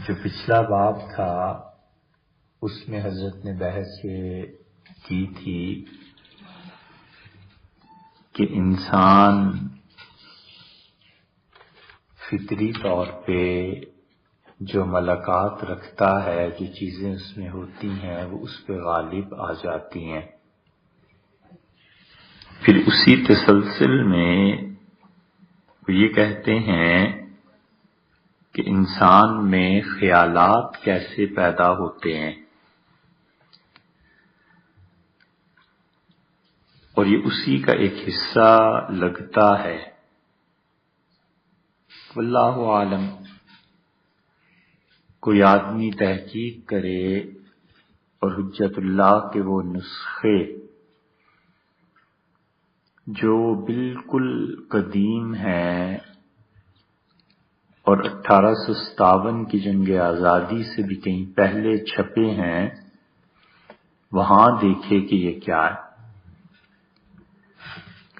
جو پچھلا باب تھا اس میں حضرت نے بحث یہ کی تھی کہ انسان فطری طور پہ جو ملکات رکھتا ہے، جو چیزیں اس میں ہوتی ہیں وہ اس پہ غالب آ جاتی ہیں۔ پھر اسی تسلسل میں وہ یہ کہتے ہیں کہ انسان میں خیالات کیسے پیدا ہوتے ہیں، اور یہ اسی کا ایک حصہ لگتا ہے۔ واللہ عالم، کوئی آدمی تحقیق کرے اور حجت اللہ کے وہ نسخے جو بالکل قدیم ہیں اور 1857 کی جنگ آزادی سے بھی کہیں پہلے چھپے ہیں، وہاں دیکھے کہ یہ کیا ہے۔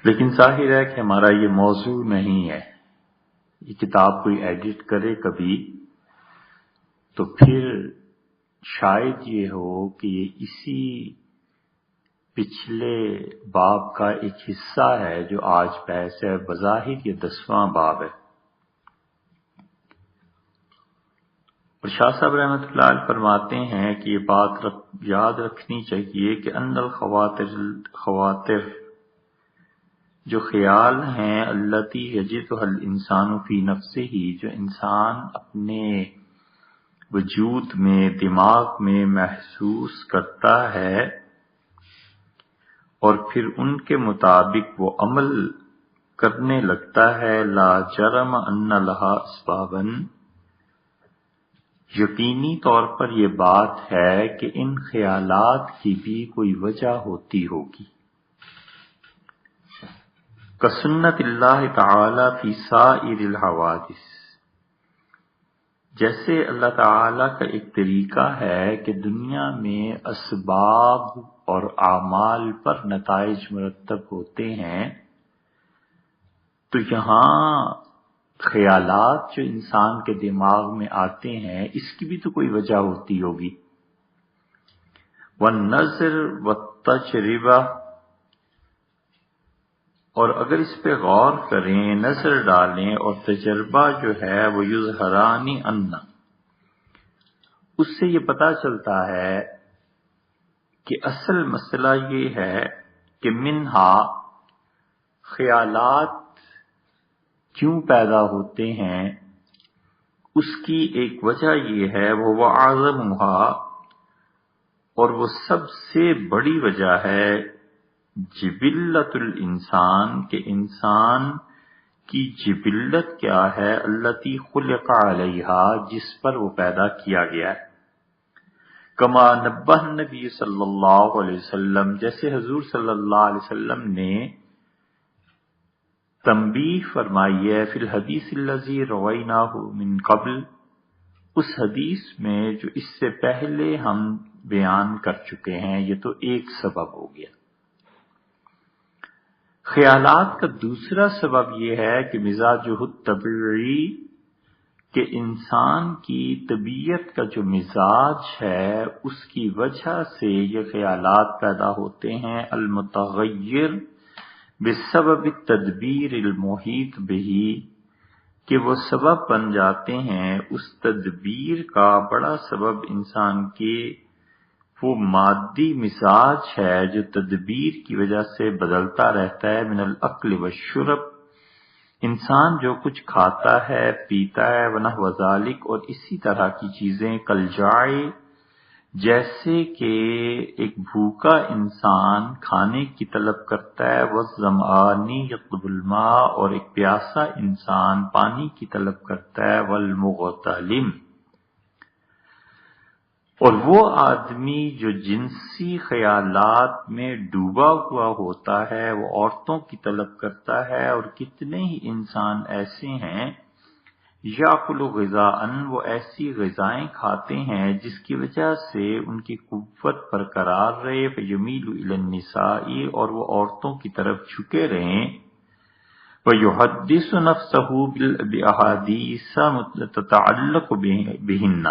لیکن ظاہر ہے کہ ہمارا یہ موضوع نہیں ہے۔ یہ کتاب کوئی ایڈٹ کرے کبھی تو پھر شاید یہ ہو کہ یہ اسی پچھلے باب کا ایک حصہ ہے جو آج بحث ہے۔ بظاہر یہ 10واں باب ہے۔ اور شاہ صاحب رحمۃ اللہ علیہ فرماتے ہیں کہ یہ بات یاد رکھنی چاہیے کہ ان الخواطر جو خیال ہیں التی یجدها الانسان فی نفسہ، جو انسان اپنے وجود میں، دماغ میں محسوس کرتا ہے اور پھر ان کے مطابق وہ عمل کرنے لگتا ہے، لا جرم ان لہا اسبابا، یقینی طور پر یہ بات ہے کہ ان خیالات کی بھی کوئی وجہ ہوتی ہوگی۔ کسنت اللہ تعالی فی سائر الحوادث، جیسے اللہ تعالی کا ایک طریقہ ہے کہ دنیا میں اسباب اور اعمال پر نتائج مرتب ہوتے ہیں، تو یہاں خیالات جو انسان کے دماغ میں آتے ہیں اس کی بھی تو کوئی وجہ ہوتی ہوگی۔ والنظر والتجربہ، اور اگر اس پہ غور کریں، نظر ڈالیں، اور تجربہ جو ہے وہ یظہرانی ان، اس سے یہ پتہ چلتا ہے کہ اصل مسئلہ یہ ہے کہ منہا، خیالات کیوں پیدا ہوتے ہیں، اس کی ایک وجہ یہ ہے، وہ اعظمھا، اور وہ سب سے بڑی وجہ ہے، جبلت الانسان، کہ انسان کی جبلت کیا ہے، التی خلق علیہا، جس پر وہ پیدا کیا گیا ہے۔ کما نبہ نبی صلی اللہ علیہ وسلم، جیسے حضور صلی اللہ علیہ وسلم نے تنبیہ فرمائی ہے، فی الحدیث الذی رویناہ من قبل، اس حدیث میں جو اس سے پہلے ہم بیان کر چکے ہیں۔ یہ تو ایک سبب ہو گیا۔ خیالات کا دوسرا سبب یہ ہے کہ مزاجہ الطبعی، کہ انسان کی طبیعت کا جو مزاج ہے اس کی وجہ سے یہ خیالات پیدا ہوتے ہیں، المتغیر بسبب التدبیر المحیط بہ، کہ وہ سبب بن جاتے ہیں اس تدبیر کا، بڑا سبب انسان کے وہ مادی مزاج ہے جو تدبیر کی وجہ سے بدلتا رہتا ہے، من الاکل والشرب، انسان جو کچھ کھاتا ہے پیتا ہے، ونحو ذالک، اور اسی طرح کی چیزیں، کالجاع، جیسے کہ ایک بھوکا انسان کھانے کی طلب کرتا ہے، والظمآن یطلب الماء، اور ایک پیاسا انسان پانی کی طلب کرتا ہے، والمغتلم، اور وہ آدمی جو جنسی خیالات میں ڈوبا ہوا ہوتا ہے وہ عورتوں کی طلب کرتا ہے، اور کتنے ہی انسان ایسے ہیں یاکل غذاء، وہ ایسی غذائیں کھاتے ہیں جس کی وجہ سے ان کی قوت برقرار رہے، فیمیل الی النساء، اور وہ عورتوں کی طرف جھکے رہیں، وَيُحَدِّثُ نَفْسَهُ بِأَحَادِيثَ تَتَعَلَّقُ بِهِنَّ،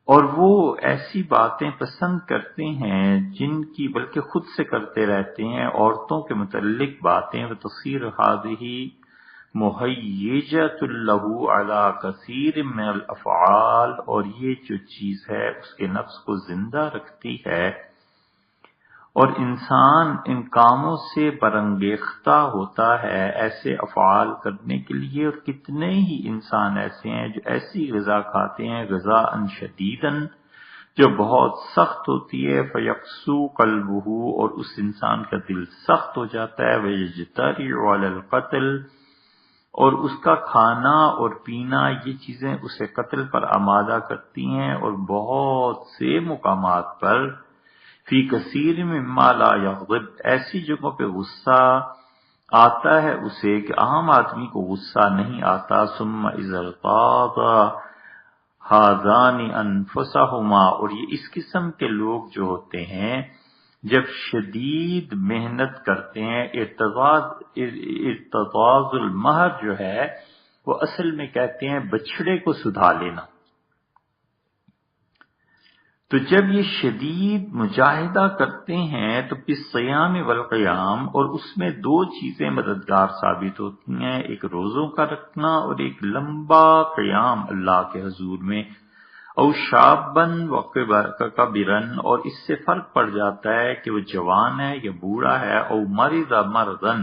اور وہ ایسی باتیں پسند کرتے ہیں جن کی بلکہ خود سے کرتے رہتے ہیں عورتوں کے متعلق باتیں، وَتَصِيرُ هَذِهِ مُهَيِّجَةٌ لَهُ عَلَى كَثِيرٍ مِنَ الْأَفْعَالِ، اور یہ جو چیز ہے اس کے نفس کو زندہ رکھتی ہے اور انسان ان کاموں سے برانگیختہ ہوتا ہے ایسے افعال کرنے کے لیے۔ اور کتنے ہی انسان ایسے ہیں جو ایسی غذا کھاتے ہیں غذاء شدیداً جو بہت سخت ہوتی ہے، فیقسو قلبہ، اور اس انسان کا دل سخت ہو جاتا ہے، ویجترئ علی القتل، اور اس کا کھانا اور پینا یہ چیزیں اسے قتل پر آمادہ کرتی ہیں۔ اور بہت سے مقامات پر فی کثیر مما لا یغضب، ایسی جگہوں پہ غصہ آتا ہے اسے کہ عام آدمی کو غصہ نہیں آتا۔ ثم اذا ارتاض ہذان انفسہما، اور یہ اس قسم کے لوگ جو ہوتے ہیں جب شدید محنت کرتے ہیں، ارتضاض المہر جو ہے وہ اصل میں کہتے ہیں بچھڑے کو سدھا لینا۔ تو جب یہ شدید مجاہدہ کرتے ہیں تو بالصیام والقیام، اور اس میں دو چیزیں مددگار ثابت ہوتی ہیں، ایک روزوں کا رکھنا اور ایک لمبا قیام اللہ کے حضور میں۔ او شابن وکبرن، اور اس سے فرق پڑ جاتا ہے کہ وہ جوان ہے یا بوڑھا ہے، او مرض مرضن،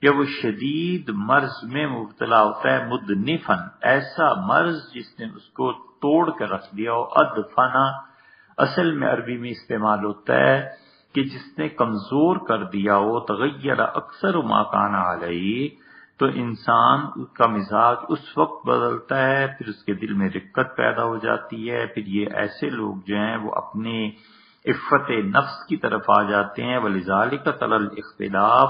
یا وہ شدید مرض میں مبتلا ہوتا ہے، مدنفن، ایسا مرض جس نے اس کو توڑ کر رکھ دیا ہو، ادفنا اصل میں عربی میں استعمال ہوتا ہے کہ جس نے کمزور کر دیا ہو، تغیر اکثر ما کان علیہ، تو انسان کا مزاج اس وقت بدلتا ہے، پھر اس کے دل میں رقت پیدا ہو جاتی ہے، پھر یہ ایسے لوگ جو ہیں وہ اپنے عفت نفس کی طرف آ جاتے ہیں۔ ولذالک تری الاختلاف،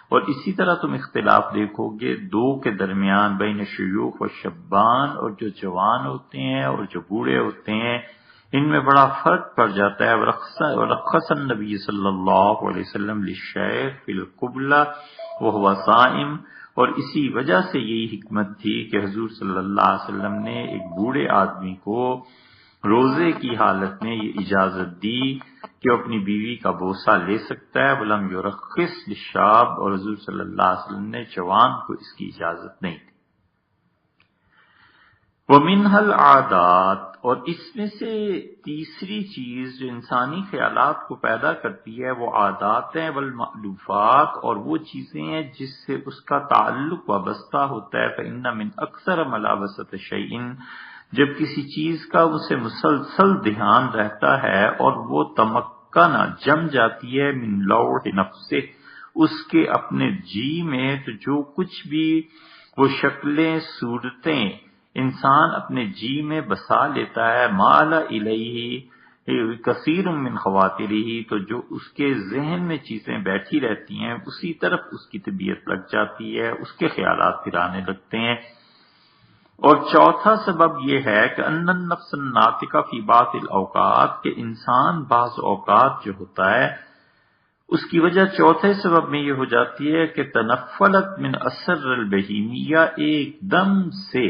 اور اسی طرح تم اختلاف دیکھو گے دو کے درمیان، بین شیوخ و شبان، اور جو جوان ہوتے ہیں اور جو بوڑھے ہوتے ہیں ان میں بڑا فرق پڑ جاتا ہے۔ ورخص النبی صلی اللہ علیہ وسلم للشیخ فی القبلہ وہو صائم، اور اسی وجہ سے یہی حکمت تھی کہ حضور صلی اللہ علیہ وسلم نے ایک بوڑھے آدمی کو روزے کی حالت میں یہ اجازت دی کہ وہ اپنی بیوی کا بوسہ لے سکتا ہے۔ ولم یرخص للشاب، اور حضور صلی اللہ علیہ وسلم نے جوان کو اس کی اجازت نہیں دی۔ وَمِنْهَا الْعَادَاتِ، اور اس میں سے تیسری چیز جو انسانی خیالات کو پیدا کرتی ہے وہ عادات ہیں، والمألوفات، اور وہ چیزیں ہیں جس سے اس کا تعلق وابستہ ہوتا ہے۔ فَإِنَّ مِنْ أَكْثَرَ مَلَابَسَةِ شَيْءٍ، جب کسی چیز کا اسے مسلسل دھیان رہتا ہے اور وہ تمکن جم جاتی ہے، من لوح نفسہ، اس کے اپنے جی میں، تو جو کچھ بھی وہ شکلیں صورتیں انسان اپنے جی میں بسا لیتا ہے، مال الیہ کثیر من خواطرہ، تو جو اس کے ذہن میں چیزیں بیٹھی رہتی ہیں اسی طرف اس کی طبیعت لگ جاتی ہے، اس کے خیالات پھر آنے لگتے ہیں۔ اور چوتھا سبب یہ ہے کہ ان النفس الناطقہ فی بعض الاوقات، کہ انسان بعض اوقات جو ہوتا ہے اس کی وجہ چوتھے سبب میں یہ ہو جاتی ہے کہ تنفلت من اثر البہیمیہ، ایک دم سے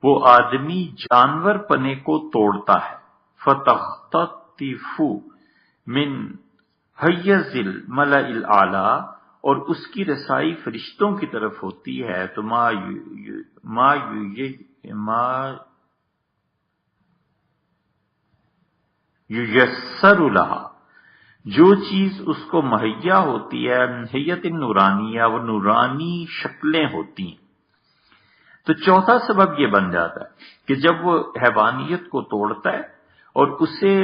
وہ آدمی جانور پنے کو توڑتا ہے، فتختطف من حیز الملأ الاعلی، اور اس کی رسائی فرشتوں کی طرف ہوتی ہے، تو ما ییسر لہا، جو چیز اس کو مہیا ہوتی ہے، من حیت نورانیہ، وہ نورانی شکلیں ہوتی ہیں۔ تو چوتھا سبب یہ بن جاتا ہے کہ جب وہ حیوانیت کو توڑتا ہے اور اسے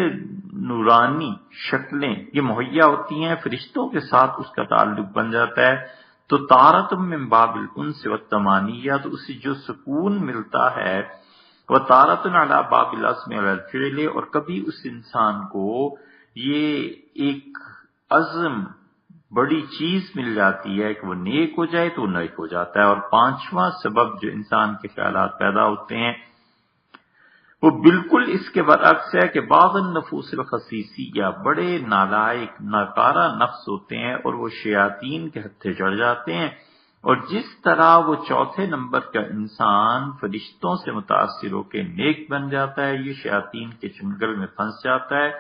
نورانی شکلیں یہ مہیا ہوتی ہیں، فرشتوں کے ساتھ اس کا تعلق بن جاتا ہے، تو طارۃ من باب الانس والطمانیہ، تو اسے جو سکون ملتا ہے، وطارۃ علی باب العزم علی الفعل، اور کبھی اس انسان کو یہ ایک عزم بڑی چیز مل جاتی ہے کہ وہ نیک ہو جائے تو وہ نیک ہو جاتا ہے۔ اور پانچواں سبب جو انسان کے خیالات پیدا ہوتے ہیں وہ بالکل اس کے برعکس ہے کہ بعض النفوس الخسیسیہ، بڑے نالائق ناکارہ نفس ہوتے ہیں اور وہ شیاطین کے ہتھے چڑھ جاتے ہیں، اور جس طرح وہ چوتھے نمبر کا انسان فرشتوں سے متاثر ہو کے نیک بن جاتا ہے، یہ شیاطین کے چنگل میں پھنس جاتا ہے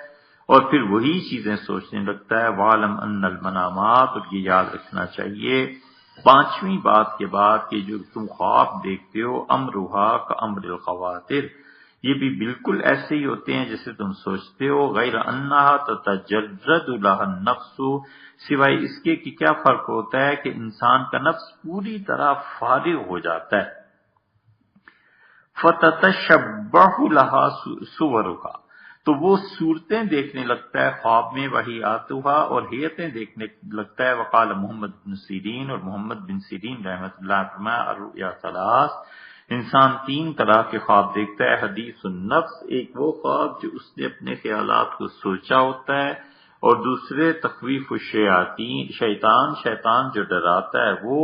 اور پھر وہی چیزیں سوچنے لگتا ہے۔ وَعْلَمْ أَنَّ الْمَنَامَاتِ، اور یہ یاد رکھنا چاہیے پانچویں بات کے بعد کہ جو تم خواب دیکھتے ہو امرها کامر الخواتر، یہ بھی بالکل ایسے ہی ہوتے ہیں جیسے تم سوچتے ہو، غیر انہا تتجرد لها النفس، سوائے اس کے کہ کیا فرق ہوتا ہے کہ انسان کا نفس پوری طرح فارغ ہو جاتا ہے۔ فتتشبہ لها صورها، تو وہ صورتیں دیکھنے لگتا ہے خواب میں، وہی آتوہا، اور حیتیں دیکھنے لگتا ہے۔ وقال محمد بن سیرین، اور محمد بن سیرین رحمۃ اللہ فرمایا الرؤیا ثلاث، انسان تین طرح کے خواب دیکھتا ہے۔ حدیث النفس، ایک وہ خواب جو اس نے اپنے خیالات کو سوچا ہوتا ہے، اور دوسرے تخویف الشیاطین، شیطان جو ڈراتا ہے وہ،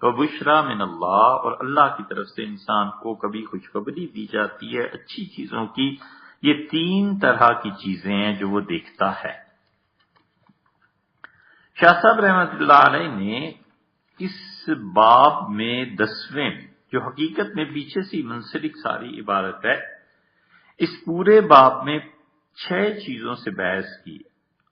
وبشرا من اللہ، اور اللہ کی طرف سے انسان کو کبھی خوشخبری دی جاتی ہے اچھی چیزوں کی۔ یہ تین طرح کی چیزیں ہیں جو وہ دیکھتا ہے۔ شاہ صاحب رحمۃ اللہ علیہ نے اس باب میں 10ویں، جو حقیقت میں پیچھے سے منسلک ساری عبارت ہے، اس پورے باب میں 6 چیزوں سے بحث کی،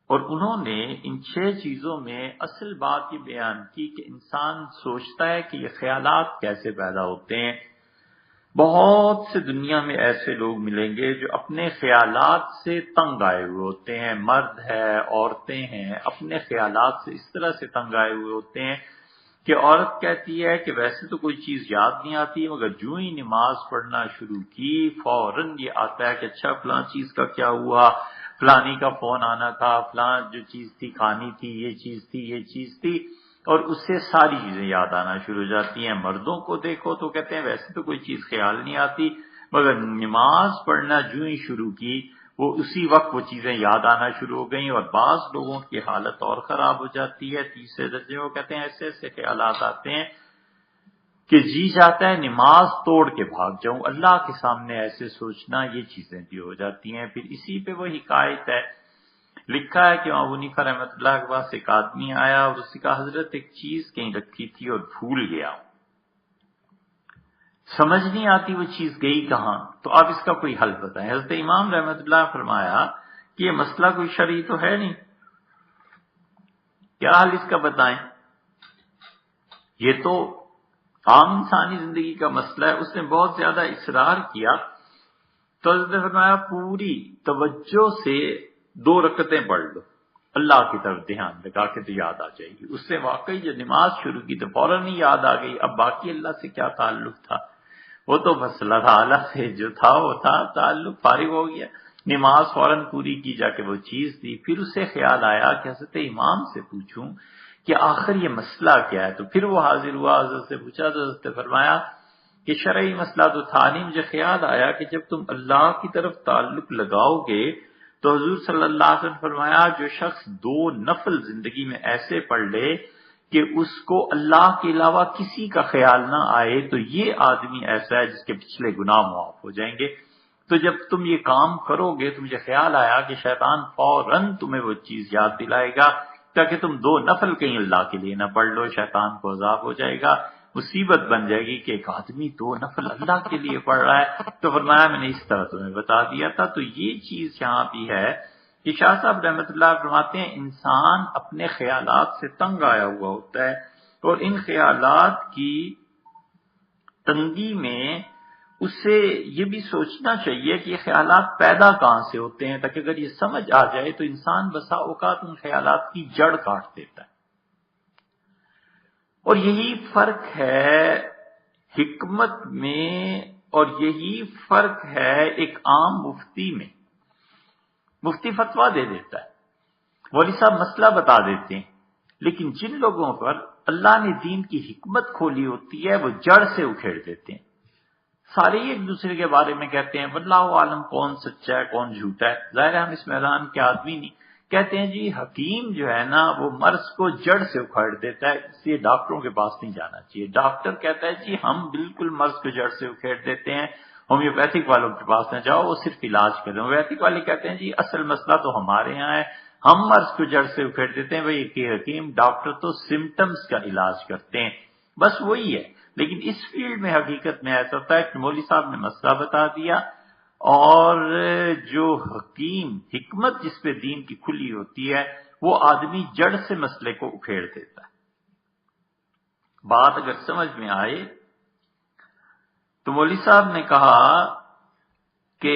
اور انہوں نے ان 6 چیزوں میں اصل بات یہ بیان کی کہ انسان سوچتا ہے کہ یہ خیالات کیسے پیدا ہوتے ہیں۔ بہت سے دنیا میں ایسے لوگ ملیں گے جو اپنے خیالات سے تنگ آئے ہوئے ہوتے ہیں، مرد ہے، عورتیں ہیں، اپنے خیالات سے اس طرح سے تنگ آئے ہوئے ہوتے ہیں کہ عورت کہتی ہے کہ ویسے تو کوئی چیز یاد نہیں آتی، مگر جو ہی نماز پڑھنا شروع کی فوراً یہ آتا ہے کہ اچھا فلاں چیز کا کیا ہوا، فلانی کا فون آنا تھا، فلاں جو چیز تھی کھانی تھی، یہ چیز تھی، یہ چیز تھی، اور اس سے ساری چیزیں یاد آنا شروع ہو جاتی ہیں۔ مردوں کو دیکھو تو کہتے ہیں ویسے تو کوئی چیز خیال نہیں آتی، مگر نماز پڑھنا جو ہی شروع کی وہ اسی وقت وہ چیزیں یاد آنا شروع ہو گئیں، اور بعض لوگوں کی حالت اور خراب ہو جاتی ہے، تیسرے درجے وہ کہتے ہیں ایسے ایسے خیالات آتے ہیں کہ جی چاہتا ہے نماز توڑ کے بھاگ جاؤں، اللہ کے سامنے ایسے سوچنا، یہ چیزیں بھی ہو جاتی ہیں۔ پھر اسی پہ وہ حکایت ہے، لکھا ہے کہ ابو حنیفہ رحمۃ اللہ کے پاس ایک آدمی آیا اور اس نے کہا حضرت ایک چیز کہیں رکھی تھی اور بھول گیا، سمجھ نہیں آتی وہ چیز گئی کہاں، تو آپ اس کا کوئی حل بتائیں۔ حضرت امام رحمۃ اللہ نے فرمایا کہ یہ مسئلہ کوئی شرعی تو ہے نہیں، کیا حل اس کا بتائیں، یہ تو عام انسانی زندگی کا مسئلہ ہے۔ اس نے بہت زیادہ اصرار کیا تو حضرت نے فرمایا پوری توجہ سے 2 رکعتیں پڑھ لو، اللہ کی طرف دھیان لگا کے تو یاد آ جائے گی۔ اس نے واقعی جب نماز شروع کی تو فوراً ہی یاد آ گئی، اب باقی اللہ سے کیا تعلق تھا، وہ تو بس اللہ تعالیٰ سے جو تھا وہ تھا، تعلق فارغ ہو گیا، نماز فوراً پوری کی جا کے وہ چیز تھی۔ پھر اسے خیال آیا کہ حضرت امام سے پوچھوں کہ آخر یہ مسئلہ کیا ہے، تو پھر وہ حاضر ہوا، حضرت سے پوچھا تو حضرت نے فرمایا کہ شرعی مسئلہ تو تھا نہیں، مجھے خیال آیا کہ جب تم اللہ کی طرف تعلق لگاؤ گے تو حضور صلی اللہ علیہ وسلم نے فرمایا جو شخص 2 نفل زندگی میں ایسے پڑھ لے کہ اس کو اللہ کے علاوہ کسی کا خیال نہ آئے تو یہ آدمی ایسا ہے جس کے پچھلے گناہ معاف ہو جائیں گے۔ تو جب تم یہ کام کرو گے تو مجھے خیال آیا کہ شیطان فوراً تمہیں وہ چیز یاد دلائے گا تاکہ تم 2 نفل کہیں اللہ کے لیے نہ پڑھ لو، شیطان کو عذاب ہو جائے گا، مصیبت بن جائے گی کہ ایک آدمی 2 نفل اللہ کے لیے پڑھ رہا ہے۔ تو فرمایا میں نے اس طرح تمہیں بتا دیا تھا۔ تو یہ چیز یہاں بھی ہے کہ شاہ صاحب رحمۃ اللہ فرماتے ہیں انسان اپنے خیالات سے تنگ آیا ہوا ہوتا ہے، اور ان خیالات کی تنگی میں اسے یہ بھی سوچنا چاہیے کہ یہ خیالات پیدا کہاں سے ہوتے ہیں، تاکہ اگر یہ سمجھ آ جائے تو انسان بسا اوقات ان خیالات کی جڑ کاٹ دیتا ہے۔ اور یہی فرق ہے حکمت میں، اور یہی فرق ہے ایک عام مفتی میں۔ مفتی فتویٰ دے دیتا ہے، مولوی صاحب مسئلہ بتا دیتے ہیں، لیکن جن لوگوں پر اللہ نے دین کی حکمت کھولی ہوتی ہے وہ جڑ سے اکھیڑ دیتے ہیں۔ سارے ایک دوسرے کے بارے میں کہتے ہیں واللہ عالم کون سچا ہے کون جھوٹا ہے، ظاہر ہے ہم اس میدان کے آدمی نہیں۔ کہتے ہیں جی حکیم جو ہے نا وہ مرض کو جڑ سے اکھاڑ دیتا ہے، اس لیے ڈاکٹروں کے پاس نہیں جانا چاہیے۔ ڈاکٹر کہتا ہے جی ہم بالکل مرض کو جڑ سے اکھیڑ دیتے ہیں، ہومیوپیتھک والوں کے پاس نہ جاؤ، وہ صرف علاج کریں۔ ہومیوپیتھک والے کہتے ہیں جی اصل مسئلہ تو ہمارے یہاں ہے، ہم مرض کو جڑ سے اکھیڑ دیتے ہیں۔ بھئی کہ حکیم ڈاکٹر تو سمٹمز کا علاج کرتے ہیں، بس وہی ہے. لیکن اس فیلڈ میں حقیقت میں ایسا ہوتا ہے کہ مولوی صاحب نے مسئلہ بتا دیا اور جو حکیم حکمت جس پہ دین کی کھلی ہوتی ہے وہ آدمی جڑ سے مسئلے کو اکھیڑ دیتا ہے. بات اگر سمجھ میں آئے تو مولوی صاحب نے کہا کہ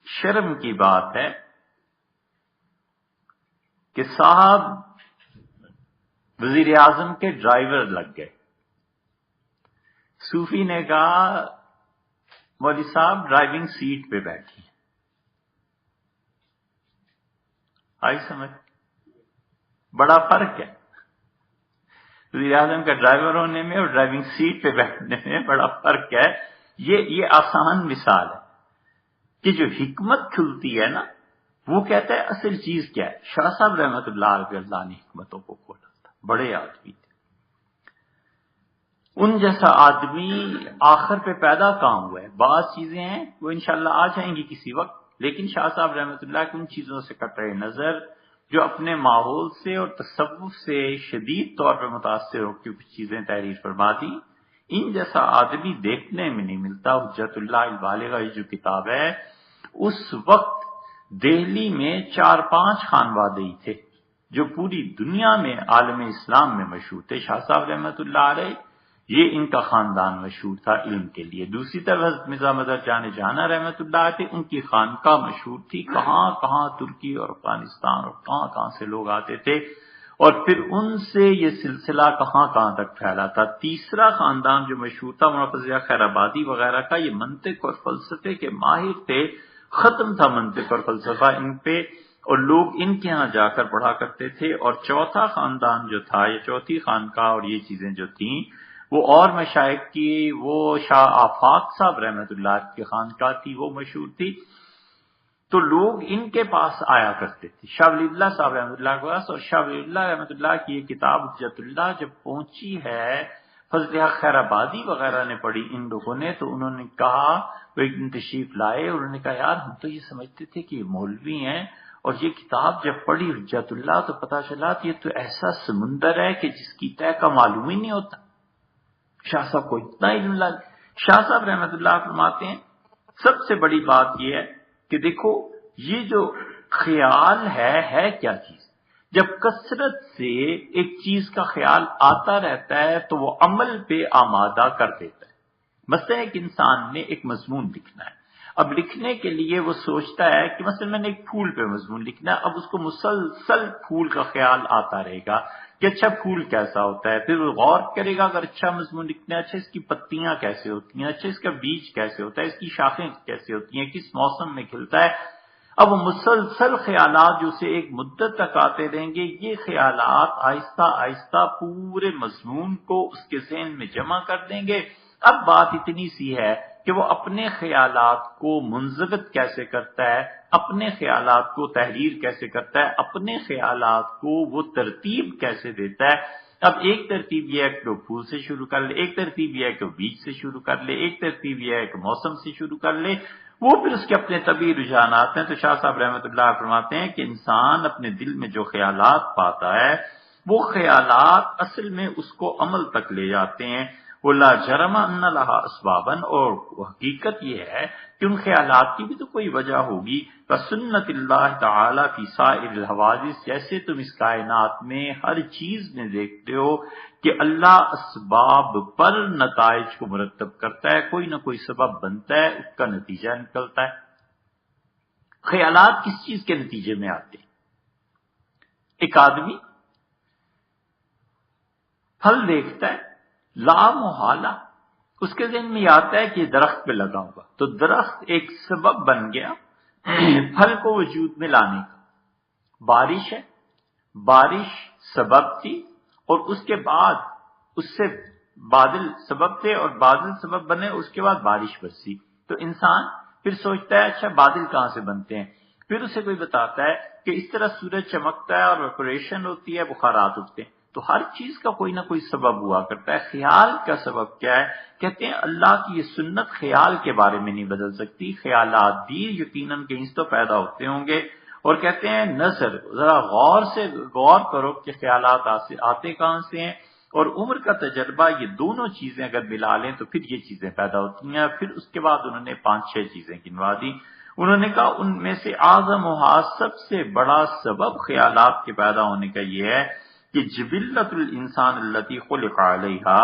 شرم کی بات ہے کہ صاحب وزیر اعظم کے ڈرائیور لگ گئے. صوفی نے کہا مولوی صاحب ڈرائیونگ سیٹ پہ بیٹھی. آئی سمجھ؟ بڑا فرق ہے وزیر اعظم کا ڈرائیور ہونے میں اور ڈرائیونگ سیٹ پہ بیٹھنے میں بڑا فرق ہے. یہ آسان مثال ہے کہ جو حکمت کھلتی ہے نا وہ کہتا ہے اصل چیز کیا ہے. شاہ صاحب رحمت اللہ علیہ اللہ نے حکمتوں کو کھولا تھا، بڑے آدمی تھے. ان جیسا آدمی آخر پہ پیدا کہاں ہوا ہے؟ بعض چیزیں ہیں وہ انشاءاللہ آ جائیں گی کسی وقت، لیکن شاہ صاحب رحمت اللہ کی ان چیزوں سے قطع نظر جو اپنے ماحول سے اور تصوف سے شدید طور پر متاثر ہو کے کچھ چیزیں تحریر فرما دی، ان جیسا آدمی دیکھنے میں نہیں ملتا. حجت اللہ البالغہ جو کتاب ہے، اس وقت دہلی میں 4-5 خانوادے ہی تھے جو پوری دنیا میں عالم اسلام میں مشہور تھے. شاہ صاحب رحمت اللہ علیہ یہ ان کا خاندان مشہور تھا علم کے لیے. دوسری طرف حضرت مرزا مظہر جان جہاں رحمت اللہ تھے، ان کی خانقاہ مشہور تھی. کہاں کہاں ترکی اور افغانستان اور کہاں کہاں سے لوگ آتے تھے اور پھر ان سے یہ سلسلہ کہاں کہاں تک پھیلا تھا. تیسرا خاندان جو مشہور تھا مولانا فضل اللہ خیر آبادی وغیرہ کا، یہ منطق اور فلسفے کے ماہر تھے. ختم تھا منطق اور فلسفہ ان پہ اور لوگ ان کے ہاں جا کر پڑھا کرتے تھے. اور چوتھا خاندان جو تھا، یہ چوتھی خانقاہ اور یہ چیزیں جو تھیں وہ اور مشائخ کی، وہ شاہ آفاق صاحب رحمت اللہ کی خانقاہ تھی، وہ مشہور تھی. تو لوگ ان کے پاس آیا کرتے تھے، شاہ ولی اللہ صاحب رحمت اللہ کے پاس. اور شاہ ولی اللہ رحمت اللہ کی یہ کتاب حجت اللہ جب پہنچی ہے، فضل حق خیر آبادی وغیرہ نے پڑھی ان لوگوں نے، تو انہوں نے کہا، وہ ایک دن تشریف لائے اور انہوں نے کہا یار ہم تو یہ سمجھتے تھے کہ یہ مولوی ہیں اور یہ کتاب جب پڑھی حجت اللہ تو پتہ چلا کہ یہ تو ایسا سمندر ہے کہ جس کی تہ کا معلوم ہی نہیں ہوتا. شاہ صاحب کو اتنا علم لگ. شاہ صاحب رحمت اللہ فرماتے ہیں سب سے بڑی بات یہ ہے کہ دیکھو یہ جو خیال ہے کیا چیز. جب کثرت سے ایک چیز کا خیال آتا رہتا ہے تو وہ عمل پہ آمادہ کر دیتا ہے. مثلا ایک انسان نے ایک مضمون لکھنا ہے، اب لکھنے کے لیے وہ سوچتا ہے کہ مثلا میں نے ایک پھول پہ مضمون لکھنا ہے. اب اس کو مسلسل پھول کا خیال آتا رہے گا کہ اچھا پھول کیسا ہوتا ہے، پھر وہ غور کرے گا اگر اچھا مضمون لکھنا ہے، اچھا اس کی پتیاں کیسے ہوتی ہیں، اچھا اس کا بیج کیسے ہوتا ہے، اس کی شاخیں کیسے ہوتی ہیں، کس موسم میں کھلتا ہے. اب وہ مسلسل خیالات جو اسے ایک مدت تک آتے رہیں گے، یہ خیالات آہستہ آہستہ پورے مضمون کو اس کے ذہن میں جمع کر دیں گے. اب بات اتنی سی ہے کہ وہ اپنے خیالات کو منضبط کیسے کرتا ہے، اپنے خیالات کو تحریر کیسے کرتا ہے، اپنے خیالات کو وہ ترتیب کیسے دیتا ہے. اب ایک ترتیب یہ ہے کہ وہ پھول سے شروع کر لے، ایک ترتیب یہ ہے کہ وہ بیج سے شروع کر لے، ایک ترتیب یہ ہے کہ موسم سے شروع کر لے. وہ پھر اس کے اپنے طبعی رجحانات ہیں. تو شاہ صاحب رحمت اللہ فرماتے ہیں کہ انسان اپنے دل میں جو خیالات پاتا ہے وہ خیالات اصل میں اس کو عمل تک لے جاتے ہیں. وَلَا جَرَمَ أَنَّ لَهَا أَسْبَابًا، اور حقیقت یہ ہے کہ ان خیالات کی بھی تو کوئی وجہ ہوگی. فَسُنَّةِ اللَّهِ تَعَالَى فِي سَائِرِ الْحَوَادِثِ، جیسے تم اس کائنات میں ہر چیز میں دیکھتے ہو کہ اللہ اسباب پر نتائج کو مرتب کرتا ہے، کوئی نہ کوئی سبب بنتا ہے، اس کا نتیجہ نکلتا ہے. خیالات کس چیز کے نتیجے میں آتے ہیں؟ ایک آدمی پھل دیکھتا ہے، لا محالہ اس کے ذہن میں یہ آتا ہے کہ یہ درخت پہ لگا ہوگا، تو درخت ایک سبب بن گیا پھل کو وجود میں لانے کا. بارش ہے، بارش سبب تھی اور اس کے بعد اس سے بادل سبب تھے اور بادل سبب بنے، اس کے بعد بارش برسی. تو انسان پھر سوچتا ہے اچھا بادل کہاں سے بنتے ہیں، پھر اسے کوئی بتاتا ہے کہ اس طرح سورج چمکتا ہے اور ویپوریشن ہوتی ہے، بخارات اٹھتے ہیں. تو ہر چیز کا کوئی نہ کوئی سبب ہوا کرتا ہے. خیال کا سبب کیا ہے؟ کہتے ہیں اللہ کی یہ سنت خیال کے بارے میں نہیں بدل سکتی. خیالات بھی یقیناً کہیں تو پیدا ہوتے ہوں گے. اور کہتے ہیں نظر، ذرا غور سے غور کرو کہ خیالات آتے کہاں سے ہیں اور عمر کا تجربہ، یہ دونوں چیزیں اگر ملا لیں تو پھر یہ چیزیں پیدا ہوتی ہیں۔ پھر اس کے بعد انہوں نے 5-6 چیزیں گنوا دی۔ انہوں نے کہا ان میں سے اعظم و سب سے بڑا سبب خیالات کے پیدا ہونے کا یہ ہے کہ جبلت الانسان التی خلق علیہا،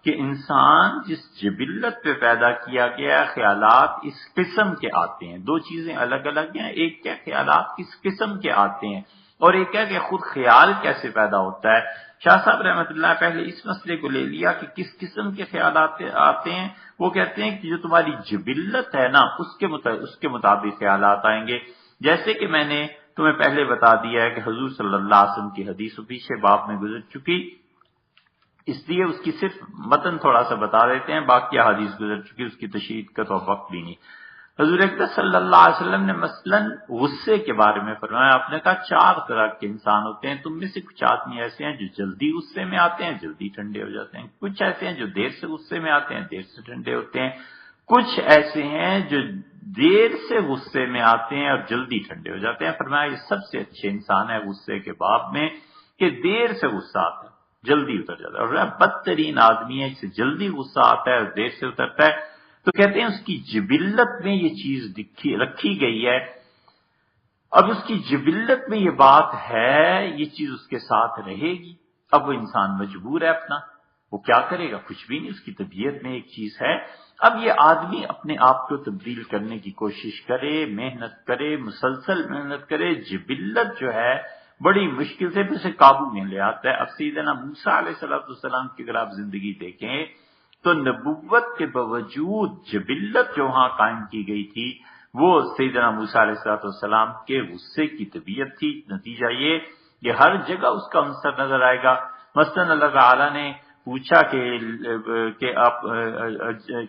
کہ انسان جس جبلت پہ پیدا کیا گیا ہے، خیالات اس قسم کے آتے ہیں۔ دو چیزیں الگ الگ ہیں، ایک کیا خیالات کس قسم کے آتے ہیں، اور ایک ہے کہ خود خیال کیسے پیدا ہوتا ہے۔ شاہ صاحب رحمۃ اللہ پہلے اس مسئلے کو لے لیا کہ کس قسم کے خیالات آتے ہیں۔ وہ کہتے ہیں کہ جو تمہاری جبلت ہے نا، اس کے مطابق خیالات آئیں گے۔ جیسے کہ میں نے تمہیں پہلے بتا دیا ہے کہ حضور صلی اللہ علیہ وسلم کی حدیث پیچھے باب میں گزر چکی، اس لیے اس کی صرف متن تھوڑا سا بتا دیتے ہیں، باقی حدیث گزر چکی، اس کی تشریح کا تو وقت بھی نہیں۔ حضور اکرم صلی اللہ علیہ وسلم نے مثلا غصے کے بارے میں فرمایا، آپ نے کہا 4 طرح کے انسان ہوتے ہیں، تم میں سے کچھ آدمی ایسے ہیں جو جلدی غصے میں آتے ہیں، جلدی ٹھنڈے ہو جاتے ہیں، کچھ ایسے ہیں جو دیر سے غصے میں آتے ہیں، دیر سے ٹھنڈے ہوتے ہیں، کچھ ایسے ہیں جو دیر سے غصے میں آتے ہیں اور جلدی ٹھنڈے ہو جاتے ہیں۔ فرمایا یہ سب سے اچھے انسان ہے غصے کے باب میں کہ دیر سے غصہ آتا ہے جلدی اتر جاتا ہے، اور بدترین آدمی ہے جسے جلدی غصہ آتا ہے اور دیر سے اترتا ہے۔ تو کہتے ہیں اس کی جبلت میں یہ چیز رکھی گئی ہے۔ اب اس کی جبلت میں یہ بات ہے، یہ چیز اس کے ساتھ رہے گی۔ اب وہ انسان مجبور ہے اپنا، وہ کیا کرے گا، کچھ بھی نہیں، اس کی طبیعت میں ایک چیز ہے۔ اب یہ آدمی اپنے آپ کو تبدیل کرنے کی کوشش کرے، محنت کرے، مسلسل محنت کرے، جبلت جو ہے بڑی مشکل سے اسے قابو میں لے آتا ہے۔ اب سیدنا موسیٰ علیہ السلام کی اگر آپ زندگی دیکھیں تو نبوت کے باوجود جبلت جو وہاں قائم کی گئی تھی وہ سیدنا موسیٰ علیہ السلام کے غصے کی طبیعت تھی۔ نتیجہ یہ کہ ہر جگہ اس کا عنصر نظر آئے گا۔ مثلا اللہ تعالیٰ نے پوچھا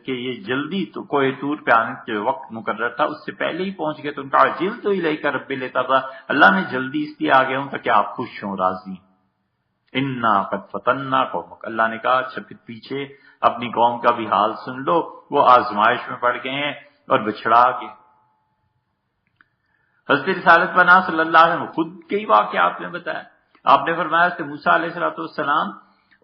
کہ یہ جلدی تو کوہ طور پہ آنے کے وقت مقرر تھا، اس سے پہلے ہی پہنچ گئے، تو ان کا عجلت الیک ربی لیتا تھا، اللہ میں جلدی اس لیے آ گیا ہوں تاکہ آپ خوش ہوں، راضی۔ انا قد فتنا قومک، اللہ نے کہا اچھا پھر پیچھے اپنی قوم کا بھی حال سن لو، وہ آزمائش میں پڑ گئے ہیں اور بچھڑا گئے۔ حضرت رسالت پناہ صلی اللہ علیہ وسلم خود کئی واقعات میں بتایا، آپ نے فرمایا کہ موسیٰ علیہ السلام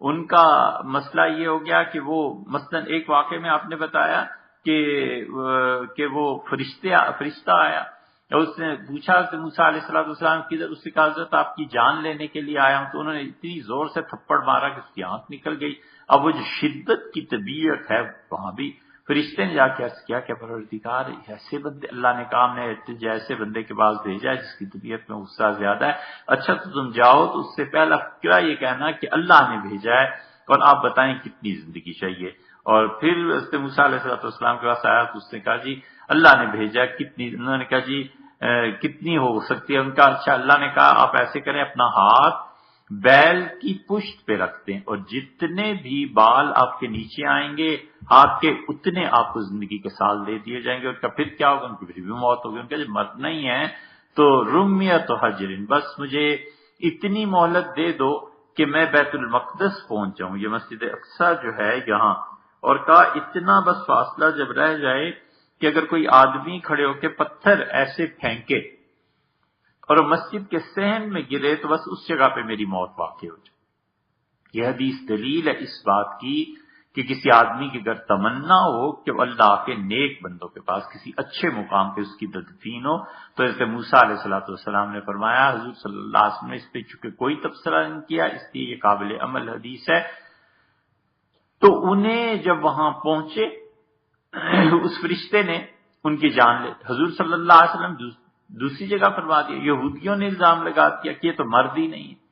ان کا مسئلہ یہ ہو گیا کہ وہ مثلا ایک واقعے میں آپ نے بتایا کہ وہ فرشتہ آیا اور اس نے پوچھا کہ موسیٰ علیہ السلام کدھر، اس نے کہا حضرت آپ کی جان لینے کے لیے آیا ہوں، تو انہوں نے اتنی زور سے تھپڑ مارا کہ اس کی آنکھ نکل گئی۔ اب وہ جو شدت کی طبیعت ہے وہاں بھی فرشتے نے جا کے عرض کیا کہ پروردگار ایسے بندے، اللہ نے کہا ہم نے جیسے بندے کے پاس بھیجا ہے جس کی طبیعت میں غصہ زیادہ ہے، اچھا تو تم جاؤ تو اس سے پہلا فکرہ یہ کہنا کہ اللہ نے بھیجا ہے اور آپ بتائیں کتنی زندگی چاہیے۔ اور پھر حضرت موسیٰ علیہ السلام کے پاس آیا تو اس نے کہا جی اللہ نے بھیجا کتنی، انہوں نے کہا جی کتنی ہو سکتی ہے، ان کا اچھا اللہ نے کہا آپ ایسے کریں اپنا ہاتھ بیل کی پشت پہ رکھتے ہیں اور جتنے بھی بال آپ کے نیچے آئیں گے ہاتھ کے اتنے آپ کو زندگی کے سال دے دیے جائیں گے۔ ان کا پھر کیا ہوگا، ان کی پھر بھی موت ہوگی۔ ان کا جب مرنا ہی ہے تو رمیت حجرن، بس مجھے اتنی مہلت دے دو کہ میں بیت المقدس پہنچ جاؤں، یہ مسجد اقصیٰ جو ہے یہاں، اور کہا اتنا بس فاصلہ جب رہ جائے کہ اگر کوئی آدمی کھڑے ہو کے پتھر ایسے پھینکے اور مسجد کے صحن میں گرے تو بس اس جگہ پہ میری موت واقع ہو جائے۔ یہ حدیث دلیل ہے اس بات کی کہ کسی آدمی کی اگر تمنا ہو کہ وہ اللہ کے نیک بندوں کے پاس کسی اچھے مقام پہ اس کی تدفین ہو، تو حضرت موسیٰ علیہ السلام نے فرمایا، حضور صلی اللہ علیہ وسلم نے اس پہ چونکہ کوئی تبصرہ نہیں کیا اس لیے یہ قابل عمل حدیث ہے۔ تو انہیں جب وہاں پہنچے اس فرشتے نے ان کی جان لے، حضور صلی اللہ علیہ وسلم دوسری جگہ فرما دیا، یہودیوں نے الزام لگا دیا کہ یہ تو مرد ہی نہیں ہے۔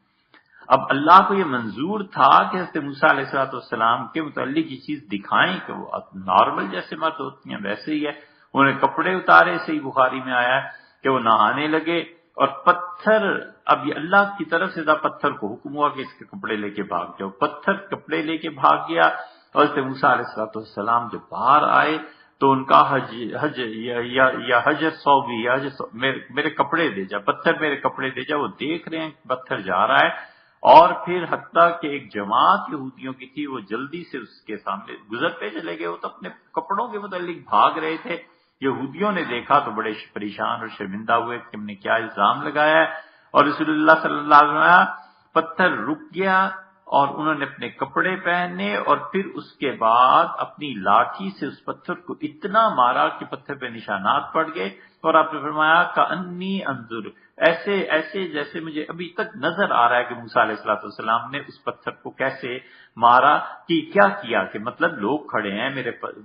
اب اللہ کو یہ منظور تھا کہ حضرت موسیٰ علیہ السلام کے متعلق یہ چیز دکھائیں کہ وہ نارمل جیسے مرد ہوتی ہیں ویسے ہی ہے۔ انہوں نے کپڑے اتارے، صحیح بخاری میں آیا ہے کہ وہ نہانے لگے اور پتھر، اب یہ اللہ کی طرف سے تھا، پتھر کو حکم ہوا کہ اس کے کپڑے لے کے بھاگ جاؤ، پتھر کپڑے لے کے بھاگ گیا۔ اور حضرت موسیٰ علیہ السلام جب باہر آئے تو ان کا حجر صوبی، میرے کپڑے دے جا، پتھر میرے کپڑے دے جا۔ وہ دیکھ رہے ہیں پتھر جا رہا ہے، اور پھر حتیٰ کہ ایک جماعت یہودیوں کی تھی وہ جلدی سے اس کے سامنے گزرتے چلے گئے، وہ تو اپنے کپڑوں کے متعلق بھاگ رہے تھے۔ یہودیوں نے دیکھا تو بڑے پریشان اور شرمندہ ہوئے کہ ہم نے کیا الزام لگایا ہے، اور رسول اللہ صلی اللہ علیہ وسلم پتھر رک گیا اور انہوں نے اپنے کپڑے پہنے اور پھر اس کے بعد اپنی لاٹھی سے اس پتھر کو اتنا مارا کہ پتھر پہ نشانات پڑ گئے، اور آپ نے فرمایا کأنی انظر، ایسے ایسے جیسے مجھے ابھی تک نظر آ رہا ہے کہ موسیٰ علیہ الصلوۃ والسلام نے اس پتھر کو کیسے مارا، کہ کیا کیا، کہ مطلب لوگ کھڑے ہیں،